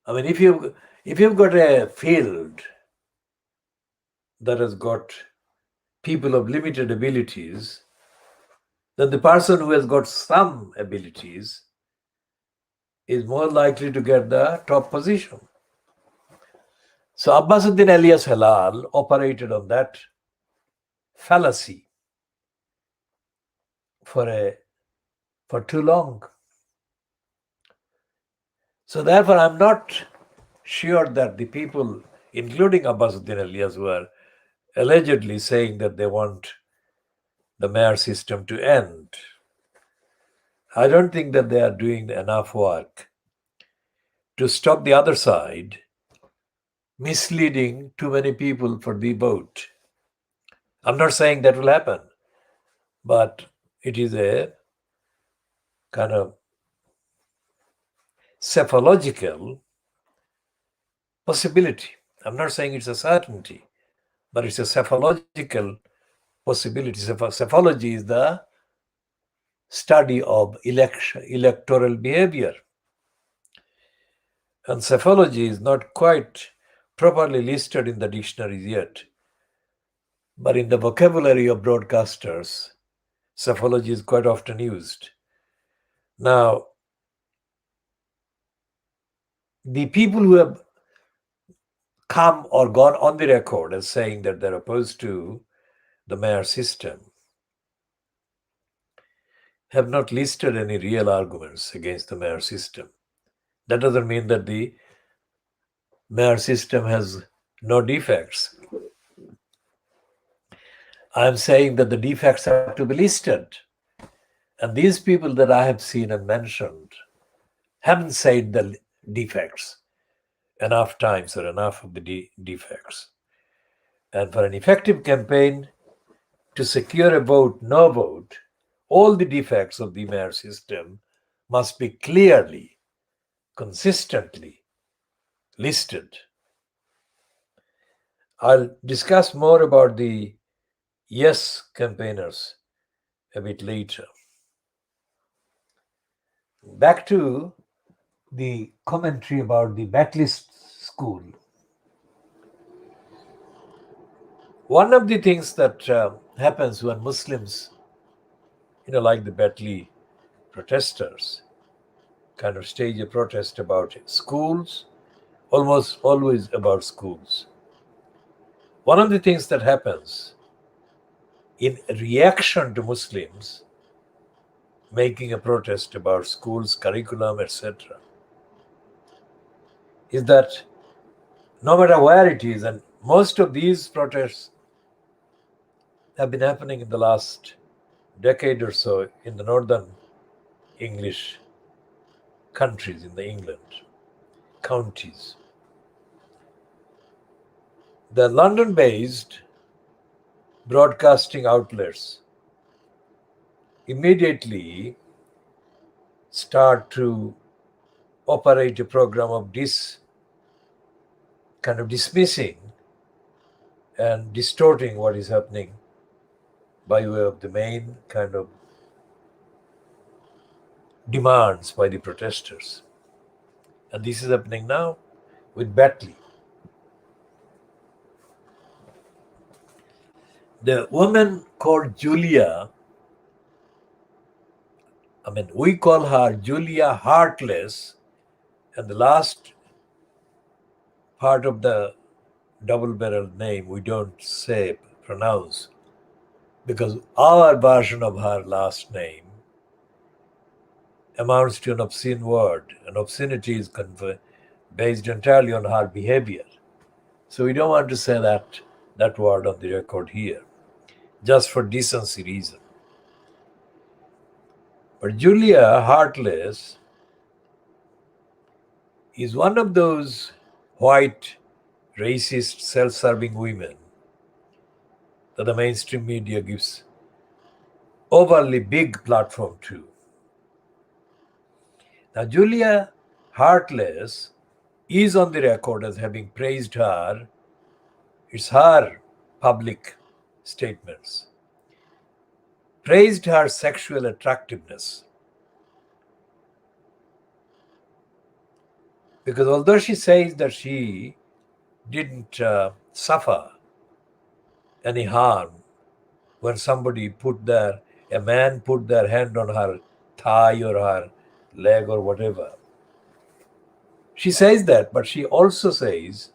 Speaker 1: I mean, if you've got a field that has got people of limited abilities, then the person who has got some abilities is more likely to get the top position. So Abbasuddin alias Halal operated on that fallacy for too long. So therefore, I'm not sure that the people, including Abbasuddin alias, who are allegedly saying that they want the mayor system to end, I don't think that they are doing enough work to stop the other side misleading too many people for the vote. I'm not saying that will happen, but it is a kind of psephological possibility. I'm not saying it's a certainty, but it's a psephological possibility. Psephology is the study of electoral behavior. And psephology is not quite properly listed in the dictionaries yet. But in the vocabulary of broadcasters, psephology is quite often used. Now, the people who have come or gone on the record as saying that they're opposed to the mayor system have not listed any real arguments against the mayor system. That doesn't mean that the mayor system has no defects. I'm saying that the defects have to be listed. And these people that I have seen and mentioned haven't said the defects enough times or enough of the defects. And for an effective campaign to secure a vote, no vote, all the defects of the mayor system must be clearly, consistently listed. I'll discuss more about the yes campaigners a bit later. Back to the commentary about the backlist school. One of the things that happens when Muslims, like the Batley protesters, kind of stage a protest about schools, almost always about schools. One of the things that happens in reaction to Muslims making a protest about schools, curriculum, etc., is that no matter where it is, and most of these protests have been happening in the last decade or so in the northern English countries, in the England counties. The London-based broadcasting outlets immediately start to operate a program of dismissing and distorting what is happening by way of the main kind of demands by the protesters. And this is happening now with Batley. The woman called Julia, we call her Julia Heartless, and the last part of the double-barreled name we don't pronounce, because our version of her last name amounts to an obscene word. An obscenity is based entirely on her behavior. So we don't want to say that word on the record here, just for decency reason. But Julia Heartless is one of those white, racist, self-serving women that the mainstream media gives overly big platform to. Now, Julia Heartless is on the record as having praised her. It's her public statements. Praised her sexual attractiveness. Because although she says that she didn't suffer any harm when a man put their hand on her thigh or her leg or whatever. She says that, but she also says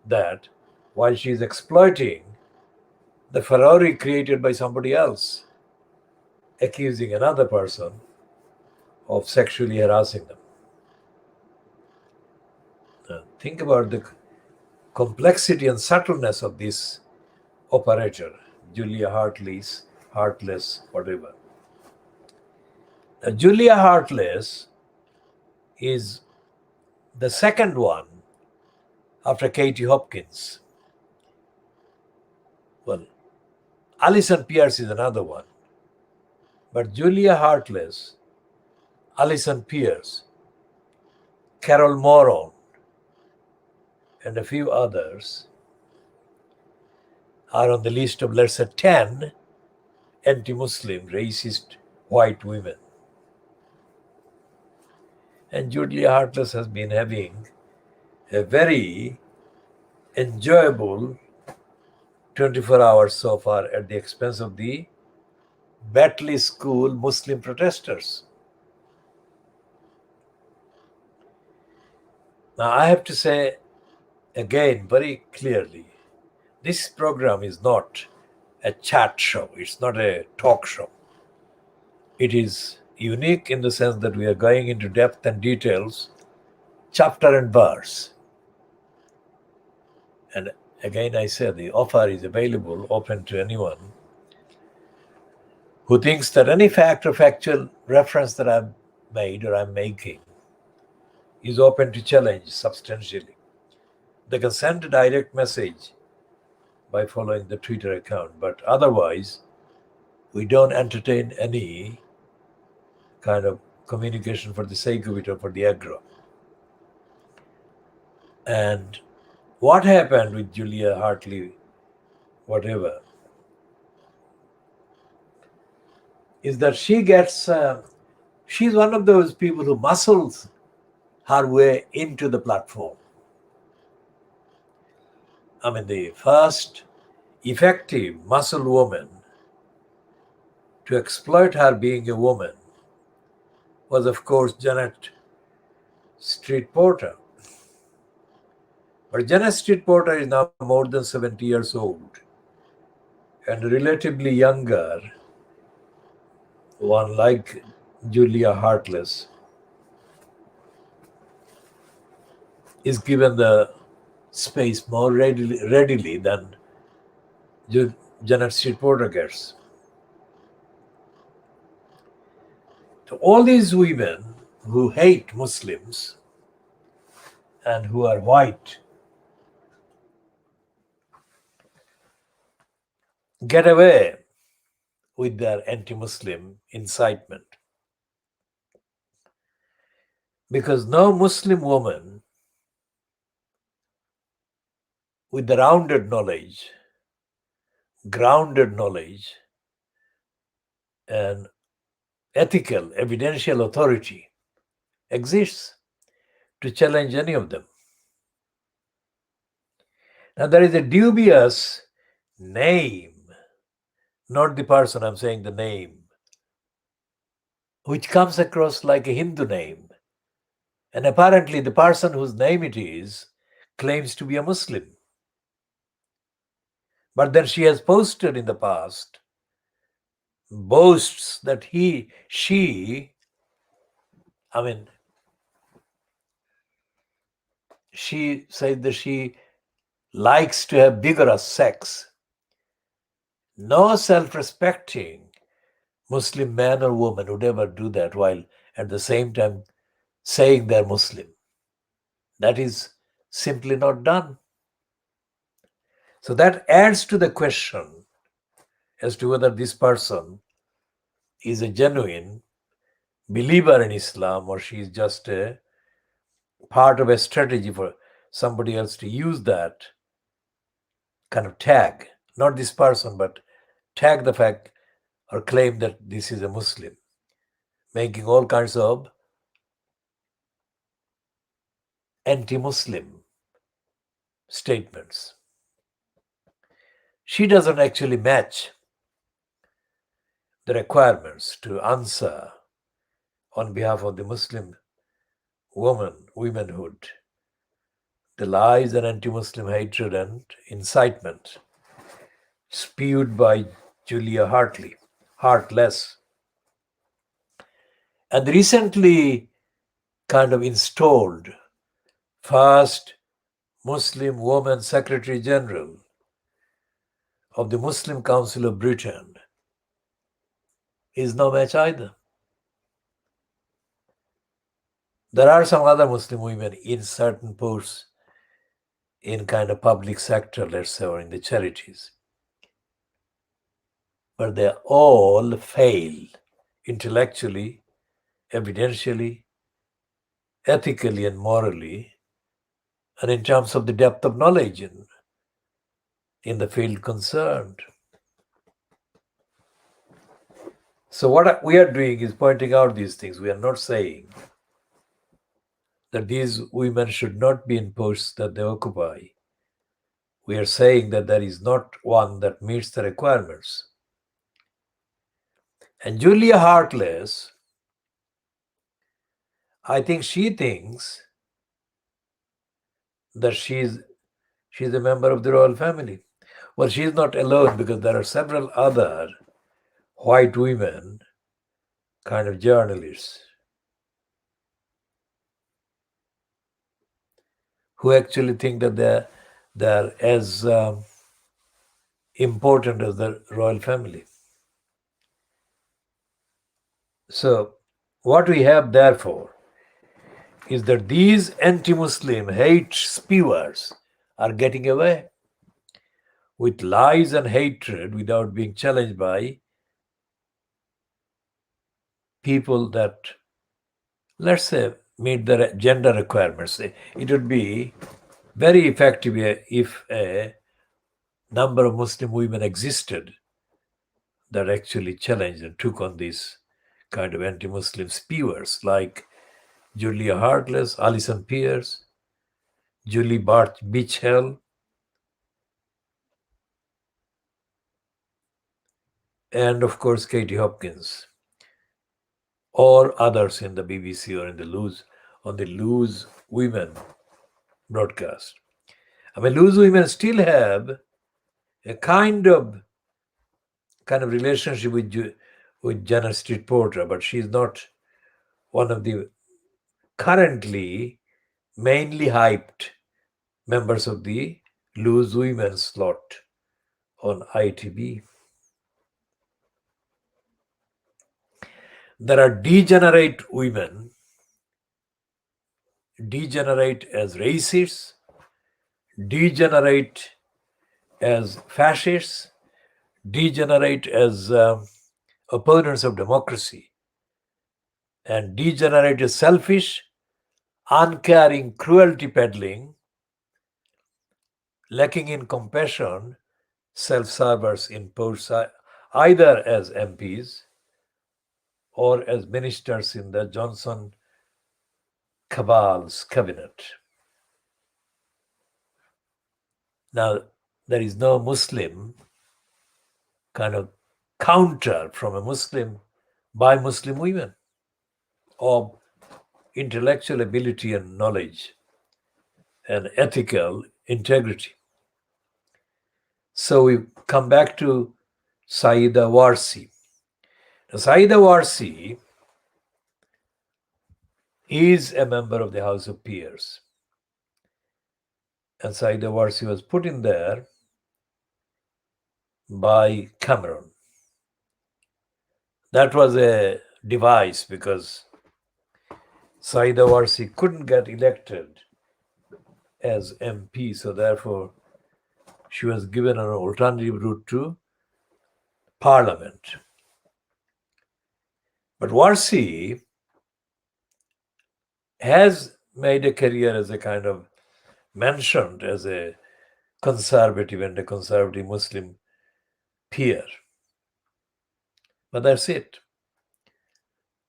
Speaker 1: that while she is exploiting the Ferrari created by somebody else, accusing another person of sexually harassing them. Think about the complexity and subtleness of this operator, Julia Heartless, whatever. Now, Julia Heartless is the second one after Katie Hopkins. Well, Alison Pierce is another one. But Julia Heartless, Alison Pierce, Carol Moron, and a few others are on the list of, let's say, 10 anti-Muslim, racist white women. And Julia Heartless has been having a very enjoyable 24 hours so far at the expense of the Batley School Muslim protesters. Now, I have to say again very clearly, this program is not a chat show. It's not a talk show. It is unique in the sense that we are going into depth and details, chapter and verse. And again, I say the offer is available, open to anyone who thinks that any fact or factual reference that I've made or I'm making is open to challenge substantially. They can send a direct message by following the Twitter account, but otherwise, we don't entertain any kind of communication for the sake of it or for the aggro. And what happened with Julia Hartley, whatever, is that she's one of those people who muscles her way into the platform. I mean, the first effective muscle woman to exploit her being a woman was, of course, Janet Street Porter. But Janet Street Porter is now more than 70 years old, and a relatively younger one like Julia Heartless is given the space more readily than Janet Street Porter gets. So all these women who hate Muslims and who are white get away with their anti-Muslim incitement. Because no Muslim woman with the grounded knowledge, and ethical, evidential authority exists to challenge any of them. Now, there is a dubious name, not the person, I'm saying the name, which comes across like a Hindu name. And apparently, the person whose name it is claims to be a Muslim. But then she has posted in the past, boasts that she said that she likes to have vigorous sex. No self-respecting Muslim man or woman would ever do that while at the same time saying they're Muslim. That is simply not done. So that adds to the question as to whether this person is a genuine believer in Islam or she is just a part of a strategy for somebody else to use that kind of tag, not this person, but tag the fact or claim that this is a Muslim, making all kinds of anti-Muslim statements. She doesn't actually match the requirements to answer on behalf of the Muslim womanhood, the lies and anti-Muslim hatred and incitement spewed by Julia Heartless, and the recently kind of installed first Muslim woman Secretary General of the Muslim Council of Britain is no match either. There are some other Muslim women in certain posts in kind of public sector, let's say, or in the charities. But they all fail intellectually, evidentially, ethically, and morally, and in terms of the depth of knowledge in the field concerned. So what we are doing is pointing out these things. We are not saying that these women should not be in posts that they occupy. We are saying that there is not one that meets the requirements. And Julia Heartless, I think she thinks that she's a member of the royal family. Well, she's not alone, because there are several other white women kind of journalists who actually think that they're as important as the royal family. So what we have, therefore, is that these anti-Muslim hate spewers are getting away with lies and hatred without being challenged by people that, let's say, meet the gender requirements. It would be very effective if a number of Muslim women existed that actually challenged and took on these kind of anti-Muslim spewers like Julia Heartless, Alison Pierce, Julie Beachell, and of course Katie Hopkins, or others in the BBC or in the Lose Women broadcast. I mean, Lose Women still have a kind of relationship with Janet Street Porter, but she's not one of the currently mainly hyped members of the Lose Women slot on ITV. There are degenerate women, degenerate as racists, degenerate as fascists, degenerate as opponents of democracy, and degenerate as selfish, uncaring, cruelty peddling, lacking in compassion, self-servers in posts either as MPs or as ministers in the Johnson cabal's cabinet. Now, there is no Muslim kind of counter from a Muslim by Muslim women of intellectual ability and knowledge and ethical integrity. So we come back to Saida Warsi. Now, Saida Warsi is a member of the House of Peers. And Saida Warsi was put in there by Cameron. That was a device because Saida Warsi couldn't get elected as MP, so therefore she was given an alternative route to Parliament. But Warsi has made a career as a kind of mentioned as a conservative and a conservative Muslim peer. But that's it.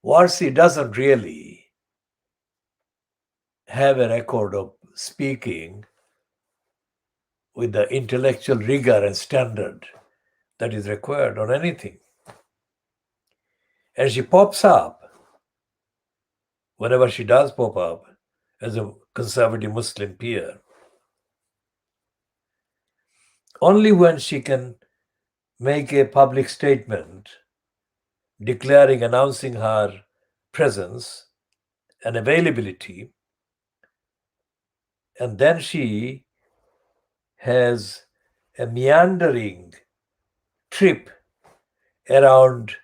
Speaker 1: Warsi doesn't really have a record of speaking with the intellectual rigor and standard that is required on anything. And she pops up, whenever she does pop up, as a conservative Muslim peer, only when she can make a public statement declaring, announcing her presence and availability, and then she has a meandering trip around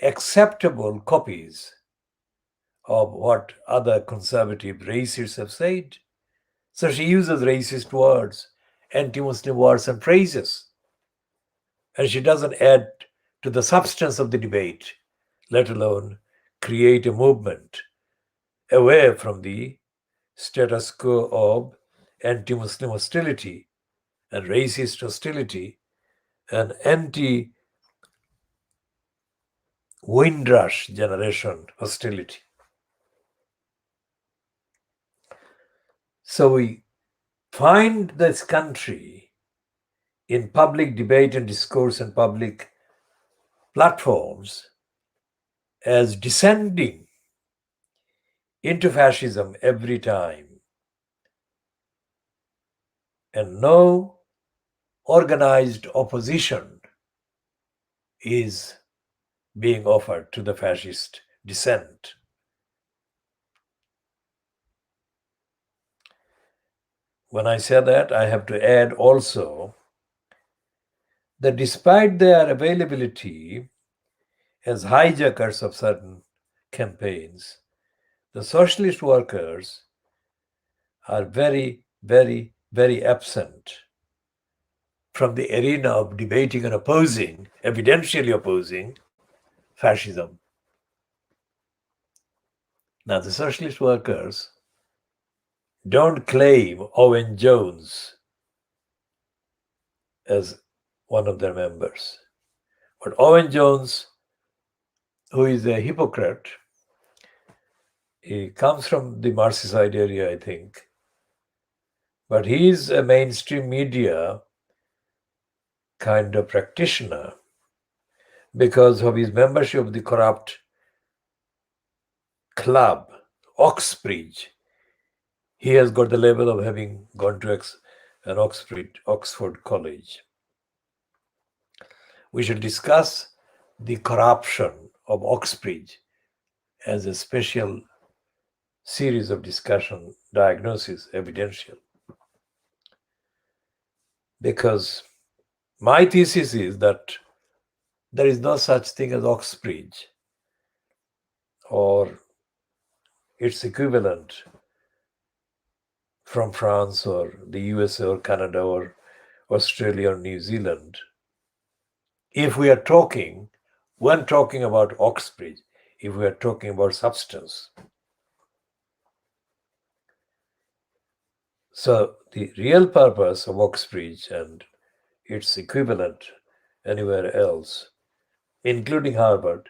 Speaker 1: acceptable copies of what other conservative racists have said. So she uses racist words, anti-Muslim words and phrases, and she doesn't add to the substance of the debate, let alone create a movement away from the status quo of anti-Muslim hostility and racist hostility and anti-Windrush generation hostility. So we find this country in public debate and discourse and public platforms as descending into fascism every time. And no organized opposition is being offered to the fascist descent. When I say that, I have to add also that despite their availability as hijackers of certain campaigns, the socialist workers are very, very, very absent from the arena of debating and opposing, evidentially opposing, fascism. Now, the socialist workers don't claim Owen Jones as one of their members. But Owen Jones, who is a hypocrite, he comes from the Merseyside area, I think, but he is a mainstream media kind of practitioner because of his membership of the corrupt club, Oxbridge. He has got the label of having gone to an Oxford college. We shall discuss the corruption of Oxbridge as a special series of discussion, diagnosis, evidential. Because my thesis is that there is no such thing as Oxbridge or its equivalent from France or the USA or Canada or Australia or New Zealand. If we are talking, when talking about Oxbridge, if we are talking about substance. So the real purpose of Oxbridge and its equivalent anywhere else, including Harvard,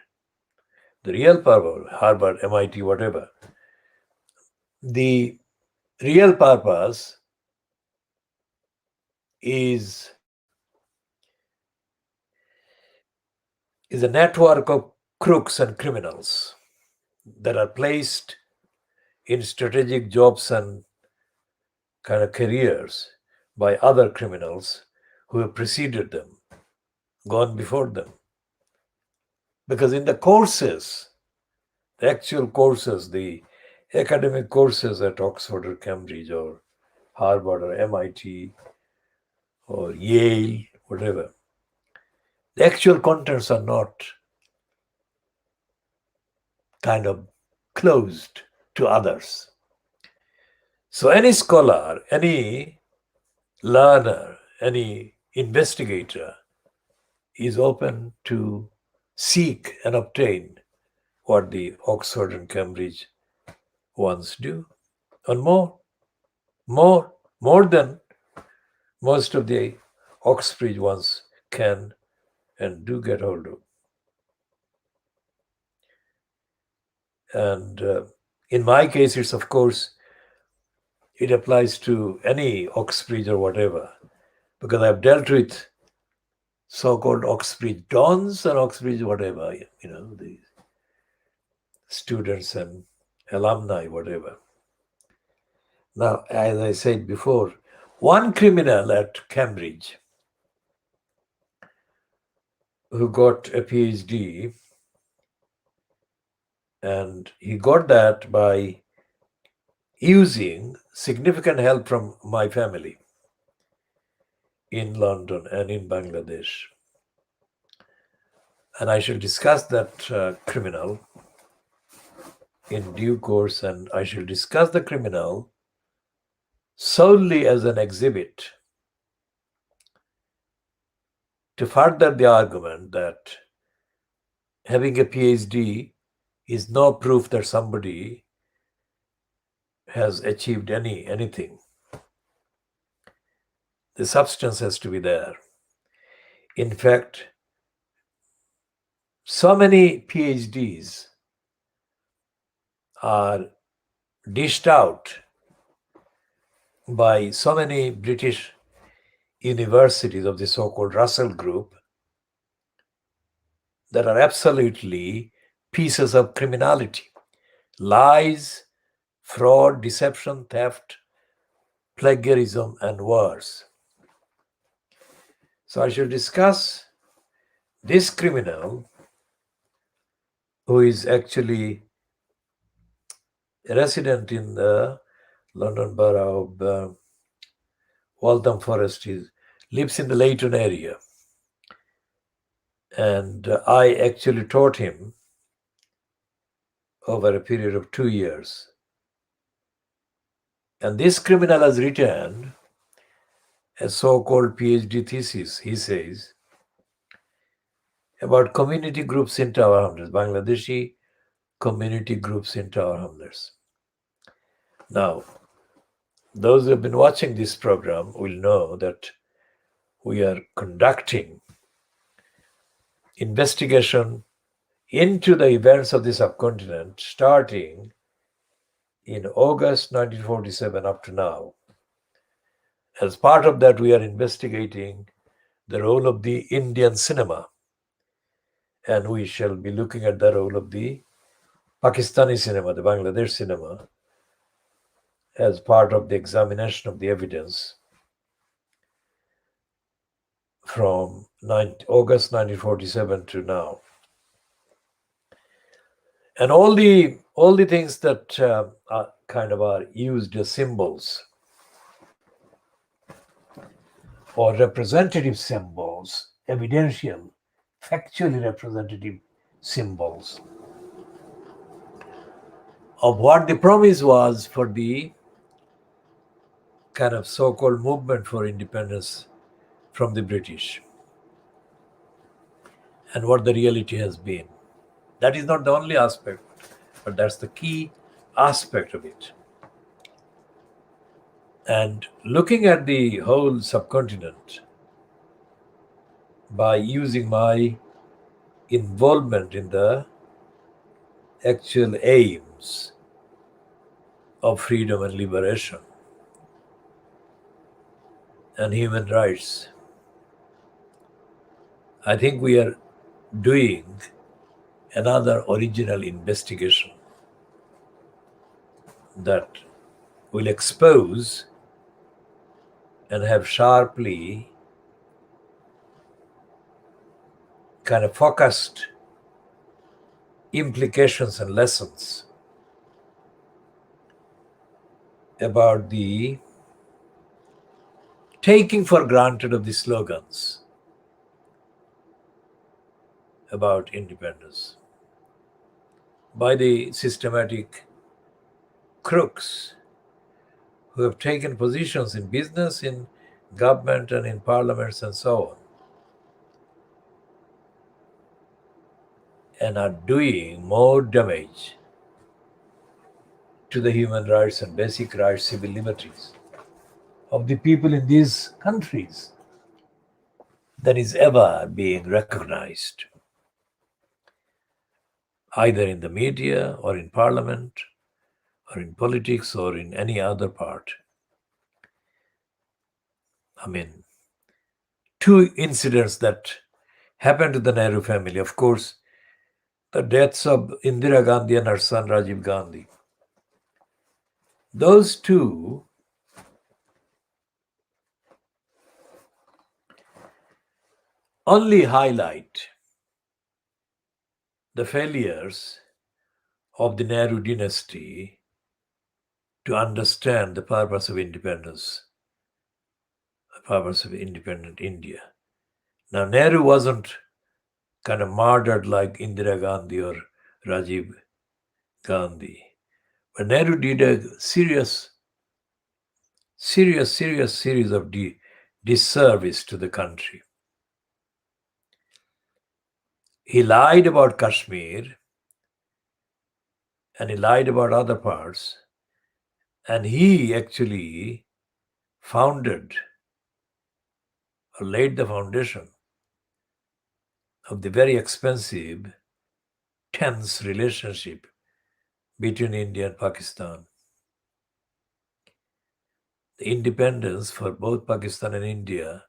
Speaker 1: the real purpose, Harvard, MIT, whatever, the real purpose is a network of crooks and criminals that are placed in strategic jobs and kind of careers by other criminals who have preceded them, gone before them. Because in the courses, the actual courses, the academic courses at Oxford or Cambridge or Harvard or MIT or Yale, whatever, the actual contents are not kind of closed to others. So any scholar, any learner, any investigator is open to seek and obtain what the Oxford and Cambridge ones do, and more than most of the Oxbridge ones can and do get hold of. And in my case, it's of course It applies to any Oxbridge or whatever, because I've dealt with so-called Oxbridge dons and Oxbridge whatever, the students and alumni, whatever. Now, as I said before, one criminal at Cambridge who got a PhD, and he got that by using significant help from my family in London and in Bangladesh. And I shall discuss that criminal in due course, and I shall discuss the criminal solely as an exhibit to further the argument that having a PhD is no proof that somebody has achieved anything. The substance has to be there. In fact, so many PhDs are dished out by so many British universities of the so-called Russell Group that are absolutely pieces of criminality. Lies, fraud, deception, theft, plagiarism, and worse. So I shall discuss this criminal who is actually a resident in the London borough of Waltham Forest. He lives in the Leighton area. And I actually taught him over a period of 2 years. And this criminal has written a so-called PhD thesis, he says, about community groups in Tower Hamlets, Bangladeshi community groups in Tower Hamlets. Now, those who have been watching this program will know that we are conducting investigation into the events of the subcontinent starting in August 1947 up to now. As part of that, we are investigating the role of the Indian cinema, and we shall be looking at the role of the Pakistani cinema, the Bangladesh cinema, as part of the examination of the evidence from August 1947 to now. And all the things that are used as symbols or representative symbols, evidential, factually representative symbols of what the promise was for the kind of so-called movement for independence from the British, and what the reality has been. That is not the only aspect, but that's the key aspect of it. And looking at the whole subcontinent by using my involvement in the actual aims of freedom and liberation and human rights, I think we are doing another original investigation that will expose and have sharply kind of focused implications and lessons about the taking for granted of the slogans about independence by the systematic crooks who have taken positions in business, in government, and in parliaments and so on, and are doing more damage to the human rights and basic rights, civil liberties of the people in these countries than is ever being recognized, either in the media or in parliament or in politics or in any other part. I mean, two incidents that happened to the Nehru family. Of course, the deaths of Indira Gandhi and her son Rajiv Gandhi. Those two only highlight the failures of the Nehru dynasty to understand the purpose of independence, the purpose of independent India. Now, Nehru wasn't kind of murdered like Indira Gandhi or Rajiv Gandhi, but Nehru did a serious series of disservice to the country. He lied about Kashmir and he lied about other parts, and he actually founded or laid the foundation of the very expensive, tense relationship between India and Pakistan. The independence for both Pakistan and India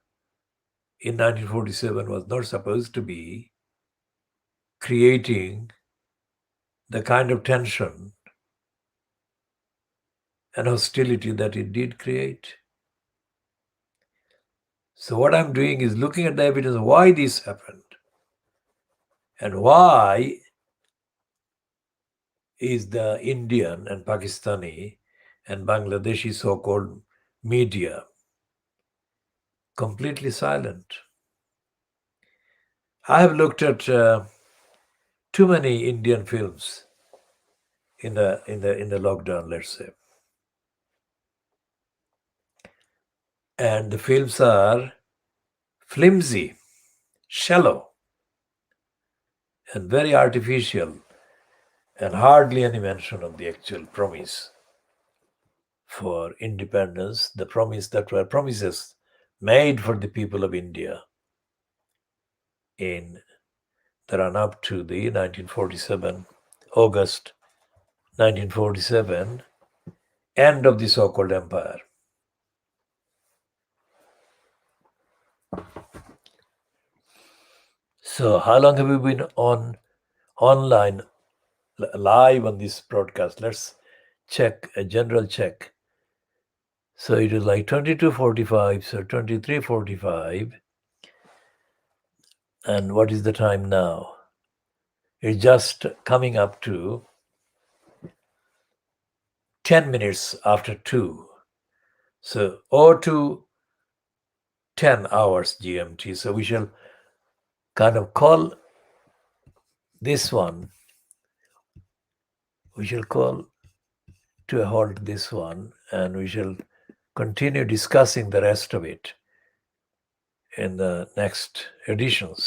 Speaker 1: in 1947 was not supposed to be creating the kind of tension and hostility that it did create. So what I'm doing is looking at the evidence of why this happened and why is the Indian and Pakistani and Bangladeshi so-called media completely silent. I have looked at too many Indian films in the lockdown, let's say, and the films are flimsy, shallow, and very artificial, and hardly any mention of the actual promise for independence, the promise that were promises made for the people of India in the run-up to the 1947, August 1947, end of the so-called empire. So how long have we been online, live on this broadcast? Let's check, a general check. So it is like 22:45, so 23:45. And what is the time now? It's just coming up to 10 minutes after 2. So 02 10 hours GMT. So we shall kind of call this one, we shall call to a halt this one, and we shall continue discussing the rest of it in the next editions.